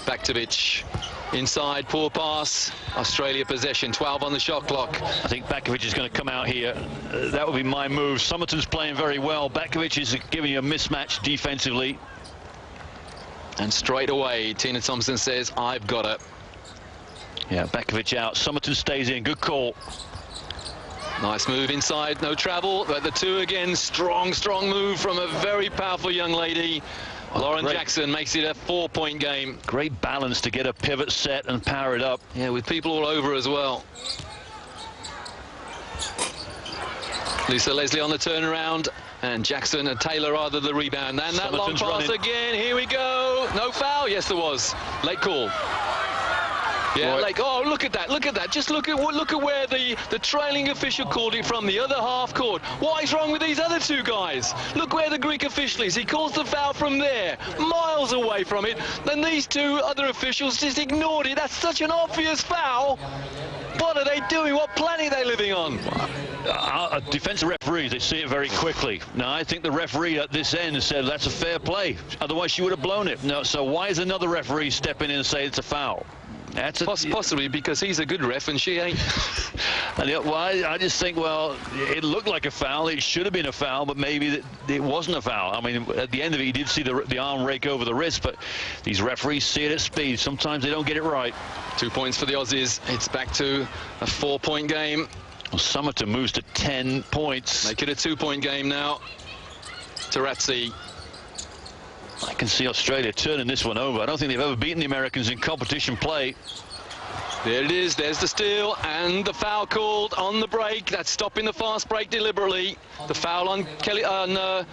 Baktovic inside, poor pass. Australia possession, 12 on the shot clock. I think Baktovic is going to come out here. That would be my move. Somerton's playing very well. Baktovic is giving you a mismatch defensively. And straight away, Tina Thompson says, I've got it. Yeah, Baktovic out. Somerton stays in. Good call. Nice move inside. No travel. But the 2 again. Strong move from a very powerful young lady. Lauren Jackson makes it a 4-point game. Great balance to get a pivot set and power it up. Yeah, with people all over as well. Lisa Leslie on the turnaround. And Jackson and Taylor rather the rebound. And that long pass again. Here we go. No foul. Yes, there was. Late call. Yeah, like, oh, look at that. Just look at where the trailing official called it from, the other half court. What is wrong with these other two guys? Look where the Greek official is. He calls the foul from there, miles away from it. Then these two other officials just ignored it. That's such an obvious foul. What are they doing? What planet are they living on? Defensive referees, they see it very quickly. Now, I think the referee at this end said that's a fair play. Otherwise, she would have blown it. No, so why is another referee stepping in and say it's a foul? That's possibly because he's a good ref and she ain't. Well, I just think, well, it looked like a foul. It should have been a foul, but maybe it wasn't a foul. I mean, at the end of it, you did see the arm rake over the wrist, but these referees see it at speed. Sometimes they don't get it right. 2 points for the Aussies. It's back to a 4-point game. Well, Summerton moves to 10 points. Make it a 2-point game now. Tarazzi. I can see Australia turning this one over. I don't think they've ever beaten the Americans in competition play. There it is. There's the steal and the foul called on the break. That's stopping the fast break deliberately. The foul on Kelly on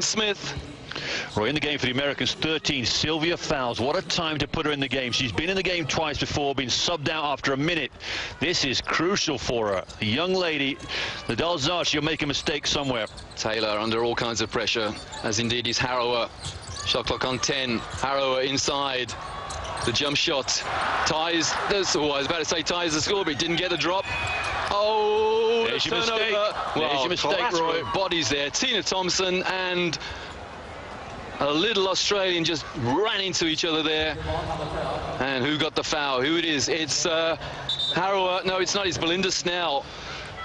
Smith. Right, in the game for the Americans, 13. Sylvia Fowles. What a time to put her in the game. She's been in the game twice before, been subbed out after a minute. This is crucial for her. The young lady, the odds are she'll make a mistake somewhere. Taylor under all kinds of pressure, as indeed is Harrower. Shot clock on 10. Harrower inside. The jump shot ties. I was about to say ties the score, but he didn't get the drop. Oh, there's your turnover. mistake. Well, there's your mistake, Roy. Bodies there. Tina Thompson and a little Australian just ran into each other there. And who got the foul? Who it is? It's Harrower. No, it's not. It's Belinda Snell.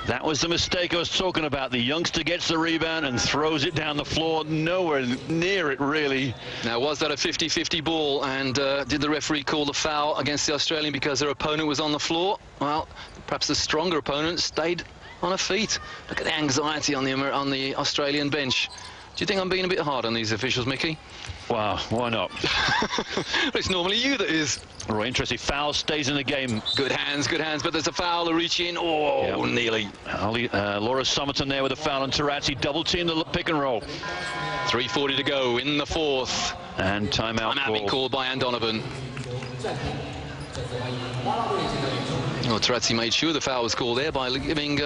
That was the mistake I was talking about. The youngster gets the rebound and throws it down the floor. Nowhere near it, really. Now, was that a 50-50 ball? And did the referee call the foul against the Australian because their opponent was on the floor? Well, perhaps the stronger opponent stayed on her feet. Look at the anxiety on the Australian bench. Do you think I'm being a bit hard on these officials, Mickey? Wow, why not? It's normally you that is. Right, interesting. Foul stays in the game. Good hands, but there's a foul. A reach in. Oh, yeah. Nearly. Laura Summerton there with a foul on Tarazzi. Double team the pick and roll. 3:40 to go in the fourth. And timeout being called by Anne Donovan. Oh, Tarazzi made sure the foul was called there by giving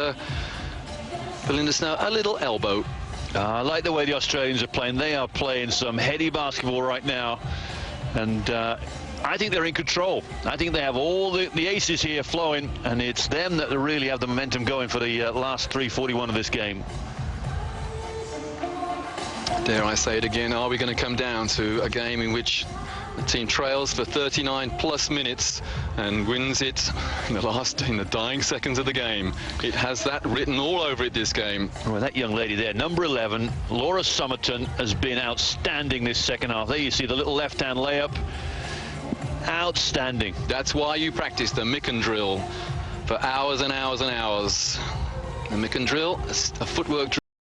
Belinda Snell a little elbow. I like the way the Australians are playing. They are playing some heady basketball right now. And I think they're in control. I think they have all the aces here flowing, and it's them that really have the momentum going for the last 3:41 of this game. Dare I say it again, are we going to come down to a game in which the team trails for 39+ minutes and wins it in the dying seconds of the game? It has that written all over it, this game. Well, that young lady there, number 11, Laura Summerton, has been outstanding this second half. There you see the little left-hand layup. Outstanding. That's why you practice the Micken drill for hours and hours and hours. The Micken drill, a footwork drill.